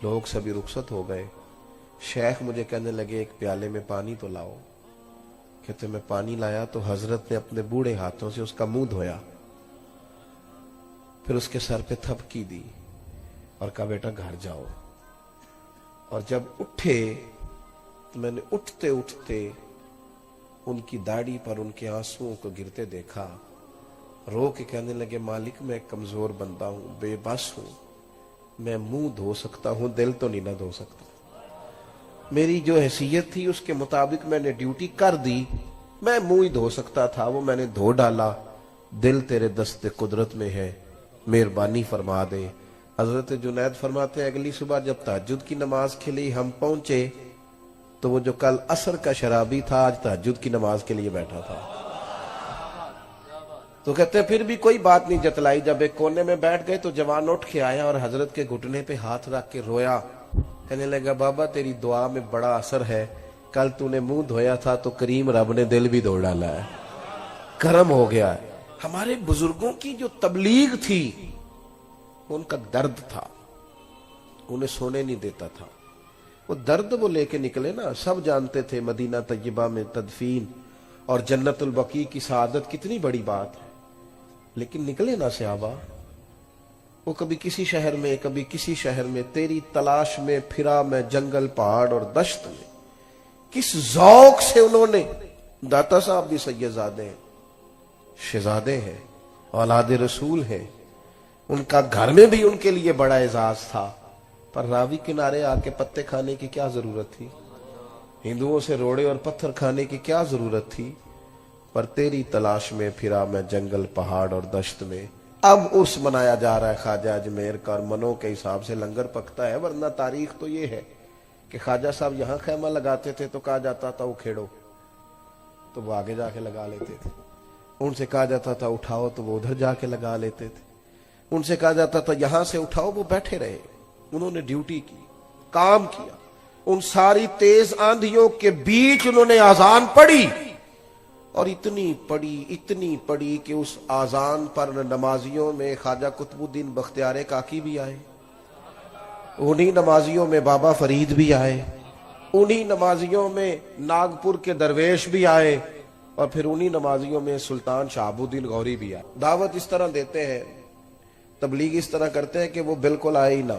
لوگ سبھی رخصت ہو گئے. شیخ مجھے کہنے لگے ایک پیالے میں پانی تو لاؤ. کہتے میں پانی لایا تو حضرت نے اپنے بوڑھے ہاتھوں سے اس کا منہ دھویا، پھر اس کے سر پہ تھپکی دی اور کہا بیٹا گھر جاؤ. اور جب اٹھے تو میں نے اٹھتے اٹھتے ان کی داڑھی پر ان کے آنسوؤں کو گرتے دیکھا. رو کے کہنے لگے مالک میں کمزور بندہ ہوں، بے بس ہوں، میں منہ دھو سکتا ہوں، دل تو نہیں نہ دھو سکتا. میری جو حیثیت تھی اس کے مطابق میں نے ڈیوٹی کر دی، میں منہ ہی دھو سکتا تھا، وہ میں نے دھو ڈالا. دل تیرے دست قدرت میں ہے، مہربانی فرما دے. حضرت جنید فرماتے ہیں اگلی صبح جب تہجد کی نماز کے لیے ہم پہنچے تو وہ جو کل عصر کا شرابی تھا آج تہجد کی نماز کے لیے بیٹھا تھا. تو کہتے ہیں پھر بھی کوئی بات نہیں جتلائی. جب ایک کونے میں بیٹھ گئے تو جوان اٹھ کے آیا اور حضرت کے گھٹنے پہ ہاتھ رکھ کے رویا. کہنے لگا بابا تیری دعا میں بڑا اثر ہے، کل تو نے منہ دھویا تھا تو کریم رب نے دل بھی دھو ڈالا ہے، کرم ہو گیا ہے. ہمارے بزرگوں کی جو تبلیغ تھی ان کا درد تھا، انہیں سونے نہیں دیتا تھا. وہ درد وہ لے کے نکلے نا. سب جانتے تھے مدینہ طیبہ میں تدفین اور جنت البقیع کی سعادت کتنی بڑی بات ہے، لیکن نکلے نا صحابہ. وہ کبھی کسی شہر میں کبھی کسی شہر میں، تیری تلاش میں پھرا میں جنگل پہاڑ اور دشت میں. کس ذوق سے انہوں نے، داتا صاحب بھی سیدزادے ہیں، شہزادے ہیں، اولاد رسول ہیں، ان کا گھر میں بھی ان کے لیے بڑا اعزاز تھا، پر راوی کنارے آ کے پتے کھانے کی کیا ضرورت تھی، ہندوؤں سے روڑے اور پتھر کھانے کی کیا ضرورت تھی. پر تیری تلاش میں پھرا میں جنگل پہاڑ اور دشت میں. اب عرس منایا جا رہا ہے خواجہ اجمیر کا، اور منوں کے حساب سے لنگر پکتا ہے، ورنہ تاریخ تو یہ ہے کہ خواجہ صاحب یہاں خیمہ لگاتے تھے تو کہا جاتا تھا وہ کھیڑو، تو وہ آگے جا کے لگا لیتے تھے. ان سے کہا جاتا تھا اٹھاؤ تو وہ ادھر جا کے لگا لیتے تھے. ان سے کہا جاتا تھا یہاں سے اٹھاؤ، وہ بیٹھے رہے. انہوں نے ڈیوٹی کی، کام کیا. ان ساری تیز آندھیوں کے بیچ انہوں نے اذان پڑھی اور اتنی پڑی کہ اس آزان پر نمازیوں میں خواجہ قطب الدین بختیار کاکی بھی آئے، انہی نمازیوں میں بابا فرید بھی آئے، انہی نمازیوں میں ناگپور کے درویش بھی آئے، اور پھر انہی نمازیوں میں سلطان شہاب الدین غوری بھی آئے۔ دعوت اس طرح دیتے ہیں، تبلیغ اس طرح کرتے ہیں کہ وہ بالکل آئے ہی نہ۔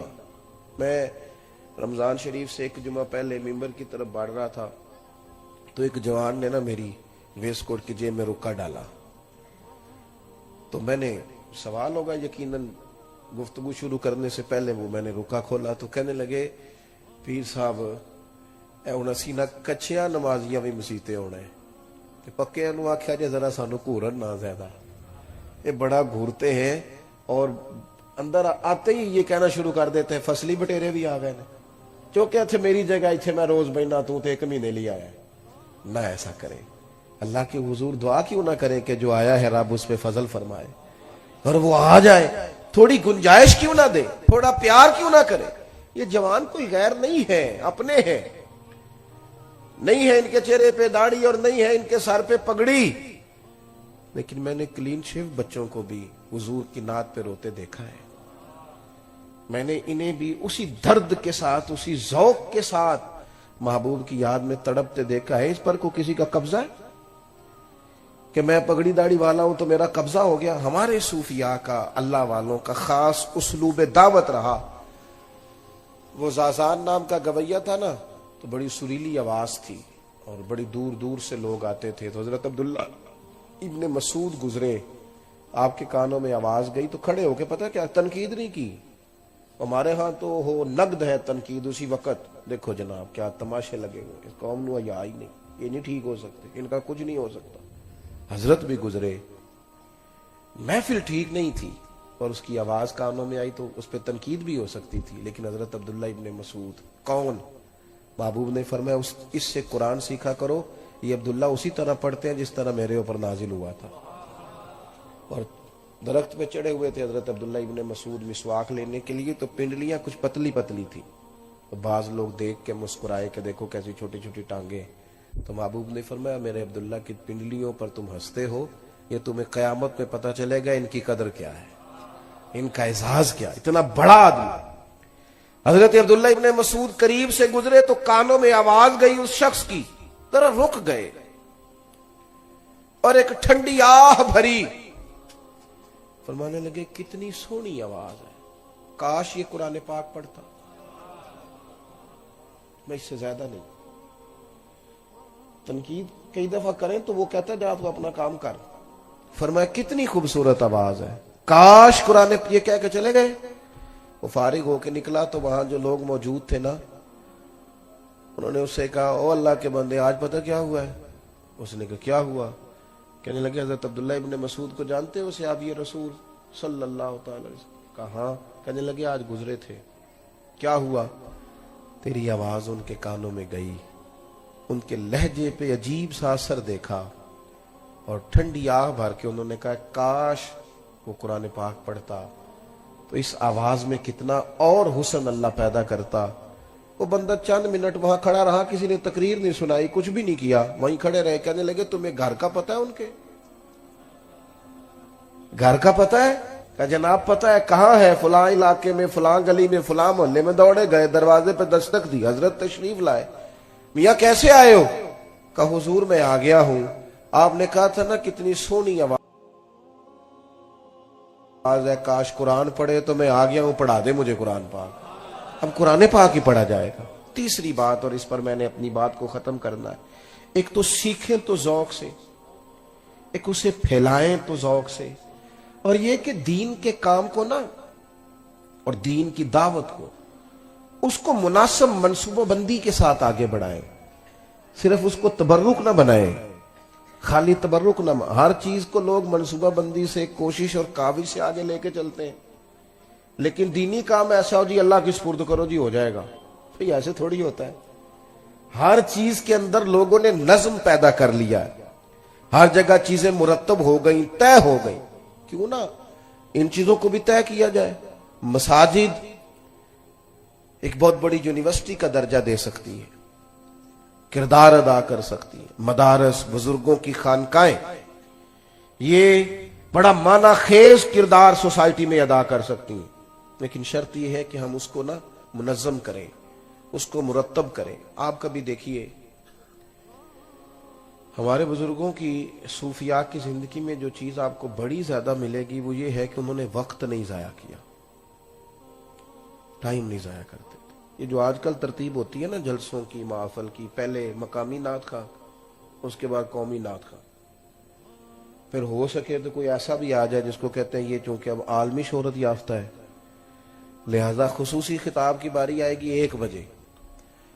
میں رمضان شریف سے ایک جمعہ پہلے ممبر کی طرف بڑھ رہا تھا تو ایک جوان نے نا میری ویسٹ کوٹ کی جیب میں رکا ڈالا، تو میں نے سوال ہوگا یقیناً گفتگو شروع کرنے سے پہلے وہ میں نے رکا کھولا تو کہنے لگے پیر صاحب اے اسی نہ کچھیاں نمازیاں بھی مسیتے ہونا ہے کہ پکے انہوں آکھیا جے ذرا سانو گھورن نہ زیادہ، یہ بڑا گھورتے ہیں اور اندر آتے ہی یہ کہنا شروع کر دیتے ہیں فصلی بٹیرے بھی آ گئے چونکہ اتھے میری جگہ اتھے میں روز بہنا تو ایک مہینے لے آیا ہے۔ نہ ایسا کریں، اللہ کے حضور دعا کیوں نہ کریں کہ جو آیا ہے رب اس پہ فضل فرمائے اور وہ آ جائے، تھوڑی گنجائش کیوں نہ دے، تھوڑا پیار کیوں نہ کرے۔ یہ جوان کوئی غیر نہیں ہے، اپنے ہیں، نہیں ہے ان کے چہرے پہ داڑھی اور نہیں ہے ان کے سر پہ پگڑی، لیکن میں نے کلین شیو بچوں کو بھی حضور کی نعت پہ روتے دیکھا ہے، میں نے انہیں بھی اسی درد کے ساتھ اسی ذوق کے ساتھ محبوب کی یاد میں تڑپتے دیکھا ہے۔ اس پر کو کسی کا قبضہ ہے کہ میں پگڑی داڑھی والا ہوں تو میرا قبضہ ہو گیا؟ ہمارے صوفیاء کا، اللہ والوں کا خاص اسلوب دعوت رہا۔ وہ زازان نام کا گویہ تھا نا، تو بڑی سریلی آواز تھی اور بڑی دور دور سے لوگ آتے تھے، تو حضرت عبداللہ ابن مسعود گزرے، آپ کے کانوں میں آواز گئی تو کھڑے ہو کے پتہ کیا تنقید نہیں کی، ہمارے ہاں تو ہو نقد ہے تنقید اسی وقت، دیکھو جناب کیا تماشے لگے ہوئے، اس قوم نو حیا ہی نہیں، یہ نہیں ٹھیک ہو سکتے، ان کا کچھ نہیں ہو سکتا۔ حضرت بھی گزرے، محفل ٹھیک نہیں تھی اور اس کی آواز کانوں میں آئی تو اس پہ تنقید بھی ہو سکتی تھی، لیکن حضرت عبداللہ ابن مسعود کون؟ محبوب نے فرمایا اس سے قرآن سیکھا کرو، یہ عبداللہ اسی طرح پڑھتے ہیں جس طرح میرے اوپر نازل ہوا تھا۔ اور درخت پہ چڑھے ہوئے تھے حضرت عبداللہ ابن مسعود مسواک لینے کے لیے، تو پنڈلیاں کچھ پتلی پتلی تھی، تو بعض لوگ دیکھ کے مسکرائے کہ دیکھو کیسی چھوٹی چھوٹی ٹانگیں، تو محبوب نے فرمایا میرے عبداللہ کی پنڈلیوں پر تم ہنستے ہو، یہ تمہیں قیامت میں پتہ چلے گا ان کی قدر کیا ہے، ان کا اعزاز کیا، اتنا بڑا آدمی۔ حضرت عبداللہ ابن مسعود قریب سے گزرے تو کانوں میں آواز گئی اس شخص کی، ذرا رک گئے اور ایک ٹھنڈی آہ بھری، فرمانے لگے کتنی سونی آواز ہے، کاش یہ قرآن پاک پڑھتا، میں اس سے زیادہ نہیں۔ تنقید کئی دفعہ کریں تو وہ کہتا ہے جا تو اپنا کام کر، فرمایا کتنی خوبصورت آواز ہے، کاش قرآن، یہ کہہ کے چلے گئے۔ وہ فارغ ہو کے نکلا تو وہاں جو لوگ موجود تھے نا، انہوں نے اس سے کہا او اللہ کے بندے آج پتہ کیا ہوا ہے؟ اس نے کہا کیا ہوا؟ کہنے لگے حضرت عبداللہ ابن مسعود کو جانتے ہو صحابی رسول صلی اللہ تعالی علیہ وسلم؟ کہا ہاں۔ کہنے لگے آج گزرے تھے، کیا ہوا؟ تیری آواز ان کے کانوں میں گئی، ان کے لہجے پہ عجیب سا اثر دیکھا اور ٹھنڈی آہ بھر کے انہوں نے کہا کاش وہ قرآن پاک پڑھتا، تو اس آواز میں کتنا اور حسن اللہ پیدا کرتا۔ وہ بندہ چند منٹ وہاں کھڑا رہا، کسی نے تقریر نہیں سنائی، کچھ بھی نہیں کیا، وہیں کھڑے رہے۔ کہنے لگے تمہیں گھر کا پتہ ہے ان کے؟ گھر کا پتہ ہے؟ کہ جناب پتہ ہے، کہاں ہے؟ فلاں علاقے میں، فلاں گلی میں، فلاں محلے میں۔ دوڑے گئے، دروازے پہ دستک دی، حضرت تشریف لائے۔ میاں کیسے آئے ہو؟ کہا حضور میں آ گیا ہوں، آپ نے کہا تھا نا کتنی سونی آواز ہے، کاش قرآن پڑھے تو میں آ گیا ہوں، پڑھا دے مجھے قرآن پاک۔ اب قرآن پاک ہی پڑھا جائے گا۔ تیسری بات، اور اس پر میں نے اپنی بات کو ختم کرنا ہے، ایک تو سیکھیں تو ذوق سے، ایک اسے پھیلائیں تو ذوق سے، اور یہ کہ دین کے کام کو نا، اور دین کی دعوت کو، اس کو مناسب منصوبہ بندی کے ساتھ آگے بڑھائیں، صرف اس کو تبرک نہ بنائیں، خالی تبرک نہ، ہر چیز کو لوگ منصوبہ بندی سے، کوشش اور کاوش سے آگے لے کے چلتے ہیں، لیکن دینی کام ایسا ہو جی اللہ کی سپرد کرو جی ہو جائے گا، بھئی ایسے تھوڑی ہوتا ہے۔ ہر چیز کے اندر لوگوں نے نظم پیدا کر لیا ہے، ہر جگہ چیزیں مرتب ہو گئیں، طے ہو گئیں، کیوں نہ ان چیزوں کو بھی طے کیا جائے۔ مساجد ایک بہت بڑی یونیورسٹی کا درجہ دے سکتی ہے، کردار ادا کر سکتی ہیں. مدارس، بزرگوں کی خانقاہیں یہ بڑا معنی خیز کردار سوسائٹی میں ادا کر سکتی ہیں، لیکن شرط یہ ہے کہ ہم اس کو منظم کریں، اس کو مرتب کریں. آپ کبھی دیکھیے ہمارے بزرگوں کی صوفیاء کی زندگی میں جو چیز آپ کو بڑی زیادہ ملے گی وہ یہ ہے کہ انہوں نے وقت نہیں ضائع کیا، ٹائم نہیں ضائع کرتے. یہ جو آج کل ترتیب ہوتی ہے نا جلسوں کی، محافل کی، پہلے مقامی نعت خواں، اس کے بعد قومی نعت خواں، پھر ہو سکے تو کوئی ایسا بھی آ جائے جس کو کہتے ہیں یہ چونکہ اب عالمی شہرت یافتہ ہے لہذا خصوصی خطاب کی باری آئے گی 1 بجے،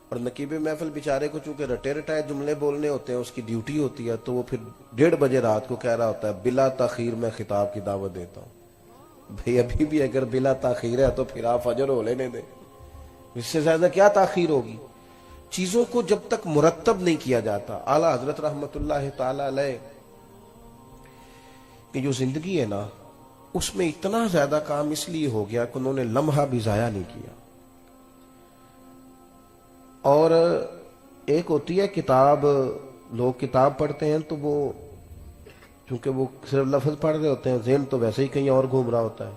اور نقیب محفل بیچارے کو چونکہ رٹے رٹائے جملے بولنے ہوتے ہیں، اس کی ڈیوٹی ہوتی ہے، تو وہ پھر 1:30 بجے رات کو کہہ رہا ہوتا ہے بلا تاخیر میں خطاب کی دعوت دیتا ہوں. بھئی ابھی بھی اگر بلا تاخیر ہے تو پھر آپ فجر ہو لینے دیں، اس سے زیادہ کیا تاخیر ہوگی. چیزوں کو جب تک مرتب نہیں کیا جاتا. اعلیٰ حضرت رحمت اللہ تعالی علیہ کی جو زندگی ہے نا اس میں اتنا زیادہ کام اس لیے ہو گیا کہ انہوں نے لمحہ بھی ضائع نہیں کیا. اور ایک ہوتی ہے کتاب، لوگ کتاب پڑھتے ہیں تو وہ چونکہ وہ صرف لفظ پڑھ رہے ہوتے ہیں، ذہن تو ویسے ہی کہیں اور گھوم رہا ہوتا ہے،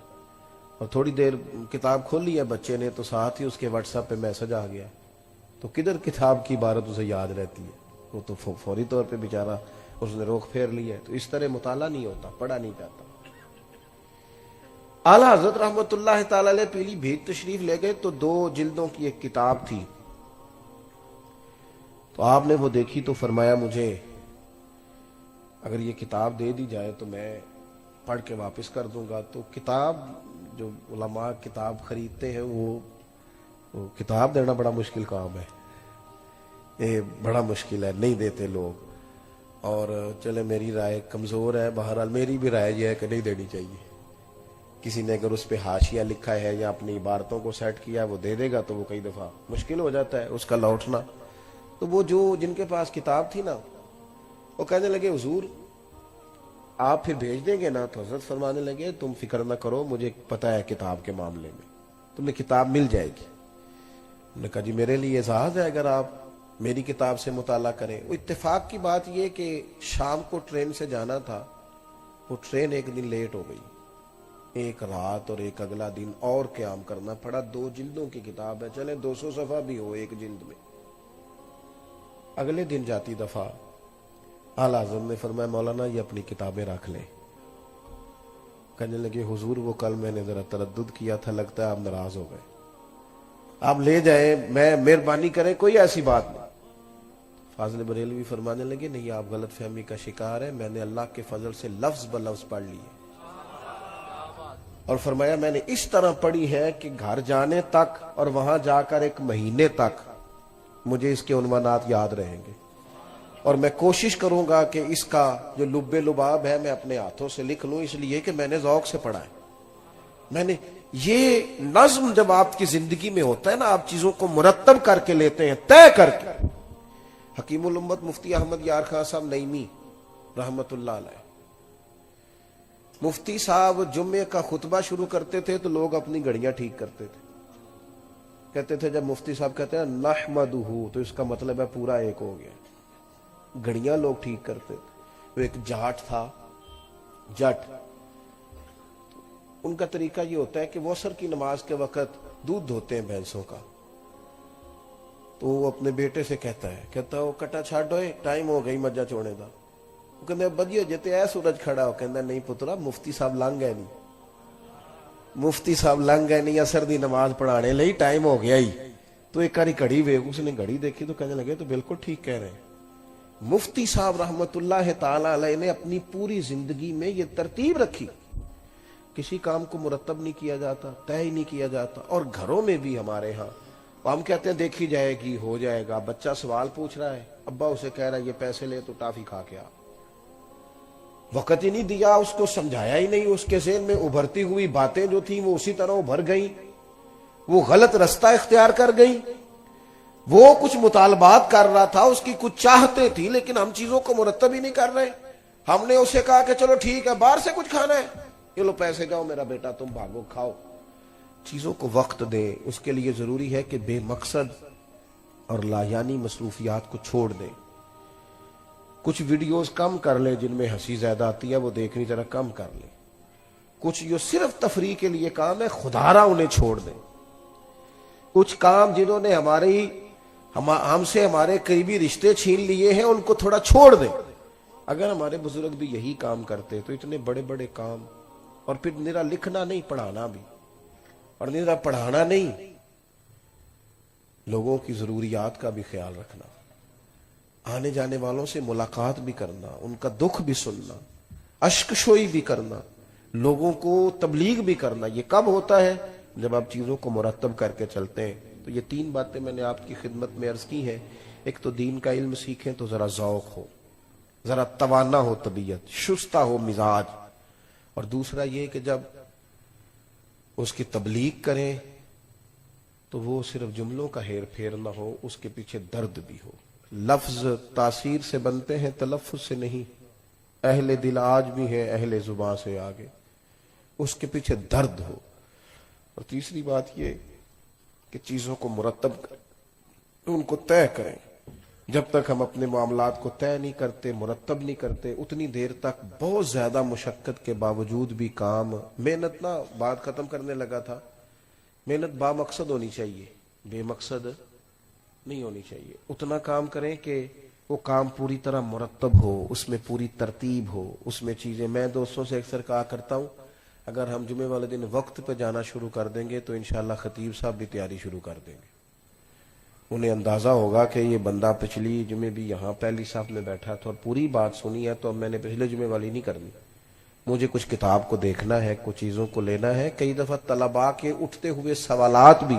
اور تھوڑی دیر کتاب کھولی ہے بچے نے تو ساتھ ہی اس کے واٹس ایپ پہ میسج آ گیا، تو کدھر کتاب کی عبارت اسے یاد رہتی ہے، وہ تو فوری طور پہ بیچارہ اس نے روک پھیر لیا ہے. تو اس طرح مطالعہ نہیں ہوتا، پڑھا نہیں جاتا. اعلیٰ حضرت رحمت اللہ تعالی علیہ پیلی بھیت تشریف لے گئے تو 2 جلدوں کی ایک کتاب تھی، تو آپ نے وہ دیکھی تو فرمایا مجھے اگر یہ کتاب دے دی جائے تو میں پڑھ کے واپس کر دوں گا. تو کتاب جو علماء کتاب خریدتے ہیں وہ کتاب دینا بڑا مشکل کام ہے، یہ بڑا مشکل ہے، نہیں دیتے لوگ. اور چلے میری رائے کمزور ہے، بہرحال میری بھی رائے یہ ہے کہ نہیں دینی چاہیے. کسی نے اگر اس پہ حاشیہ لکھا ہے یا اپنی عبارتوں کو سیٹ کیا وہ دے دے گا تو وہ کئی دفعہ مشکل ہو جاتا ہے اس کا لوٹنا. تو وہ جن کے پاس کتاب تھی نا وہ کہنے لگے حضور آپ پھر بھیج دیں گے نا؟ تو حضرت فرمانے لگے تم فکر نہ کرو، مجھے پتہ ہے کتاب کے معاملے میں تمہیں کتاب مل جائے گی. انہوں نے کہا جی میرے لیے اعزاز ہے اگر آپ میری کتاب سے مطالعہ کریں. وہ اتفاق کی بات یہ کہ شام کو ٹرین سے جانا تھا، وہ ٹرین ایک دن لیٹ ہو گئی، ایک رات اور ایک اگلا دن اور قیام کرنا پڑا. 2 جلدوں کی کتاب ہے، چلے 200 صفحہ بھی ہو ایک جلد میں. اگلے دن جاتی دفعہ اعلیٰ حضرت نے فرمایا مولانا یہ اپنی کتابیں رکھ لیں. کہنے لگے حضور وہ کل میں نے ذرا تردد کیا تھا، لگتا ہے آپ ناراض ہو گئے، آپ لے جائیں، میں مہربانی کریں، کوئی ایسی بات نہیں. فاضل بریلوی فرمانے لگے نہیں آپ غلط فہمی کا شکار ہے، میں نے اللہ کے فضل سے لفظ بلفظ پڑھ لی ہے. اور فرمایا میں نے اس طرح پڑھی ہے کہ گھر جانے تک اور وہاں جا کر 1 مہینے تک مجھے اس کے عنوانات یاد رہیں گے، اور میں کوشش کروں گا کہ اس کا جو لب لباب ہے میں اپنے ہاتھوں سے لکھ لوں، اس لیے کہ میں نے ذوق سے پڑھا ہے. میں نے یہ نظم جب آپ کی زندگی میں ہوتا ہے نا، آپ چیزوں کو مرتب کر کے لیتے ہیں، طے کر کے. حکیم الامت مفتی احمد یار خان صاحب نعیمی رحمت اللہ علیہ، مفتی صاحب جمعے کا خطبہ شروع کرتے تھے تو لوگ اپنی گھڑیاں ٹھیک کرتے تھے. کہتے تھے جب مفتی صاحب کہتے ہیں نحمدہ تو اس کا مطلب ہے پورا ایک ہو گیا. گھڑیاں لوگ ٹھیک کرتے تھے. وہ ایک جاٹ تھا، جٹ، ان کا طریقہ یہ ہوتا ہے کہ وہ عصر کی نماز کے وقت دودھ دھوتے ہیں بھینسوں کا، تو وہ اپنے بیٹے سے کہتا وہ کٹا چھاڑ ہوئے ٹائم ہو گئی مجھا چونے دا. وہ کہتے بدیو جیتے اے سورج کھڑا ہو، کہتا نہیں پترا مفتی صاحب لنگ گئے نہیں، مفتی صاحب لنگ گئے نہیں، عصر دی نماز پڑھانے لئی ٹائم ہو گیا ہی. تو ایک کاری گھڑی ویکھ، اس نے گھڑی دیکھی تو کہنے لگے تو بالکل ٹھیک کہہ رہے ہیں. مفتی صاحب رحمت اللہ تعالی علیہ نے اپنی پوری زندگی میں یہ ترتیب رکھی، کسی کام کو مرتب نہیں کیا جاتا، طے ہی نہیں کیا جاتا. اور گھروں میں بھی ہمارے ہاں ہم کہتے ہیں دیکھی جائے گی، ہو جائے گا. بچہ سوال پوچھ رہا ہے، ابا اسے کہہ رہا ہے یہ پیسے لے تو ٹافی کھا کے آ. وقت ہی نہیں دیا، اس کو سمجھایا ہی نہیں. اس کے ذہن میں ابھرتی ہوئی باتیں جو تھیں وہ اسی طرح ابھر گئیں، وہ غلط رستہ اختیار کر گئیں. وہ کچھ مطالبات کر رہا تھا، اس کی کچھ چاہتے تھی، لیکن ہم چیزوں کو مرتب ہی نہیں کر رہے. ہم نے اسے کہا کہ چلو ٹھیک ہے باہر سے کچھ کھانا ہے، یہ لو پیسے جاؤ میرا بیٹا تم بھاگو کھاؤ. چیزوں کو وقت دیں. اس کے لیے ضروری ہے کہ بے مقصد اور لایانی مصروفیات کو چھوڑ دیں. کچھ ویڈیوز کم کر لیں جن میں ہنسی زیادہ آتی ہے، وہ دیکھنی ذرا کم کر لیں. کچھ جو صرف تفریح کے لیے کام ہے خدارا انہیں چھوڑ دیں. کچھ کام جنہوں نے ہم سے ہمارے قریبی رشتے چھین لیے ہیں ان کو تھوڑا چھوڑ دیں. اگر ہمارے بزرگ بھی یہی کام کرتے تو اتنے بڑے بڑے کام، اور پھر نرا لکھنا نہیں، پڑھانا بھی، اور نرا پڑھانا نہیں، لوگوں کی ضروریات کا بھی خیال رکھنا، آنے جانے والوں سے ملاقات بھی کرنا، ان کا دکھ بھی سننا، اشک شوئی بھی کرنا، لوگوں کو تبلیغ بھی کرنا. یہ کب ہوتا ہے؟ جب آپ چیزوں کو مرتب کر کے چلتے ہیں. تو یہ 3 باتیں میں نے آپ کی خدمت میں عرض کی ہیں. ایک تو دین کا علم سیکھیں تو ذرا ذوق ہو، ذرا توانا ہو طبیعت، شستہ ہو مزاج. اور دوسرا یہ کہ جب اس کی تبلیغ کریں تو وہ صرف جملوں کا ہیر پھیر نہ ہو، اس کے پیچھے درد بھی ہو. لفظ تاثیر سے بنتے ہیں، تلفظ سے نہیں. اہل دل آج بھی ہے اہل زباں سے آگے، اس کے پیچھے درد ہو. اور تیسری بات یہ کہ چیزوں کو مرتب کریں، ان کو طے کریں. جب تک ہم اپنے معاملات کو طے نہیں کرتے، مرتب نہیں کرتے، اتنی دیر تک بہت زیادہ مشقت کے باوجود بھی کام، محنت نہ بات ختم کرنے لگا تھا، محنت با مقصد ہونی چاہیے، بے مقصد نہیں ہونی چاہیے. اتنا کام کریں کہ وہ کام پوری طرح مرتب ہو، اس میں پوری ترتیب ہو، اس میں چیزیں. میں دوستوں سے اکثر کہا کرتا ہوں اگر ہم جمعے والے دن وقت پہ جانا شروع کر دیں گے تو انشاءاللہ خطیب صاحب بھی تیاری شروع کر دیں گے. انہیں اندازہ ہوگا کہ یہ بندہ پچھلی جمعے بھی یہاں پہلی صف میں بیٹھا تھا اور پوری بات سنی ہے، تو اب میں نے پچھلے جمعے والی نہیں کرنی، مجھے کچھ کتاب کو دیکھنا ہے، کچھ چیزوں کو لینا ہے. کئی دفعہ طلباء کے اٹھتے ہوئے سوالات بھی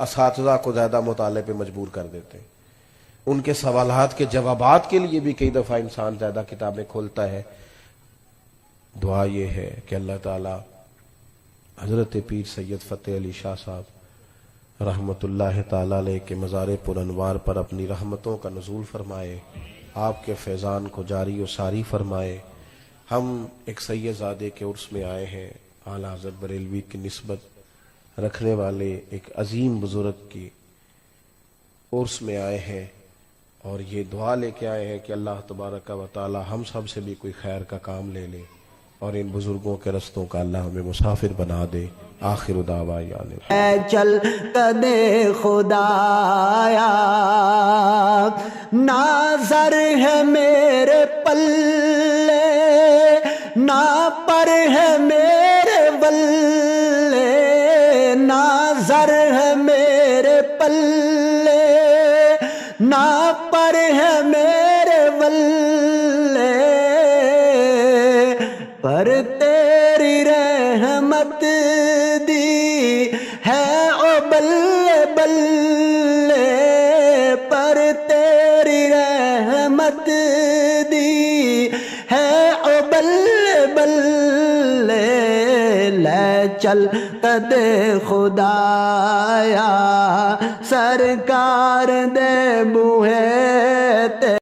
اساتذہ کو زیادہ مطالعے پہ مجبور کر دیتے ہیں. ان کے سوالات کے جوابات کے لیے بھی کئی دفعہ انسان زیادہ کتابیں کھولتا ہے. دعا یہ ہے کہ اللہ تعالی حضرت پیر سید فتح علی شاہ صاحب رحمت اللہ تعالی علیہ کے مزار پر انوار پر اپنی رحمتوں کا نزول فرمائے، آپ کے فیضان کو جاری و ساری فرمائے. ہم ایک سید زادے کے عرس میں آئے ہیں، اعلیٰ حضرت بریلوی کی نسبت رکھنے والے ایک عظیم بزرگ کی عرس میں آئے ہیں، اور یہ دعا لے کے آئے ہیں کہ اللہ تبارک و تعالی ہم سب سے بھی کوئی خیر کا کام لے لے اور ان بزرگوں کے رستوں کا اللہ ہمیں مسافر بنا دے. آخر دعوانا اے چل قدے خدایا ناظر ہے میرے پلے، نا پر ہے میرے بلے، ناظر ہے میرے پلے، نا پر ہے میرے بلے، پر تیری رحمت دی ہے او بلے بلے، پر تیری رحمت دی ہے او بلے بلے. لے چل قدے خدایا سرکار دے بوہے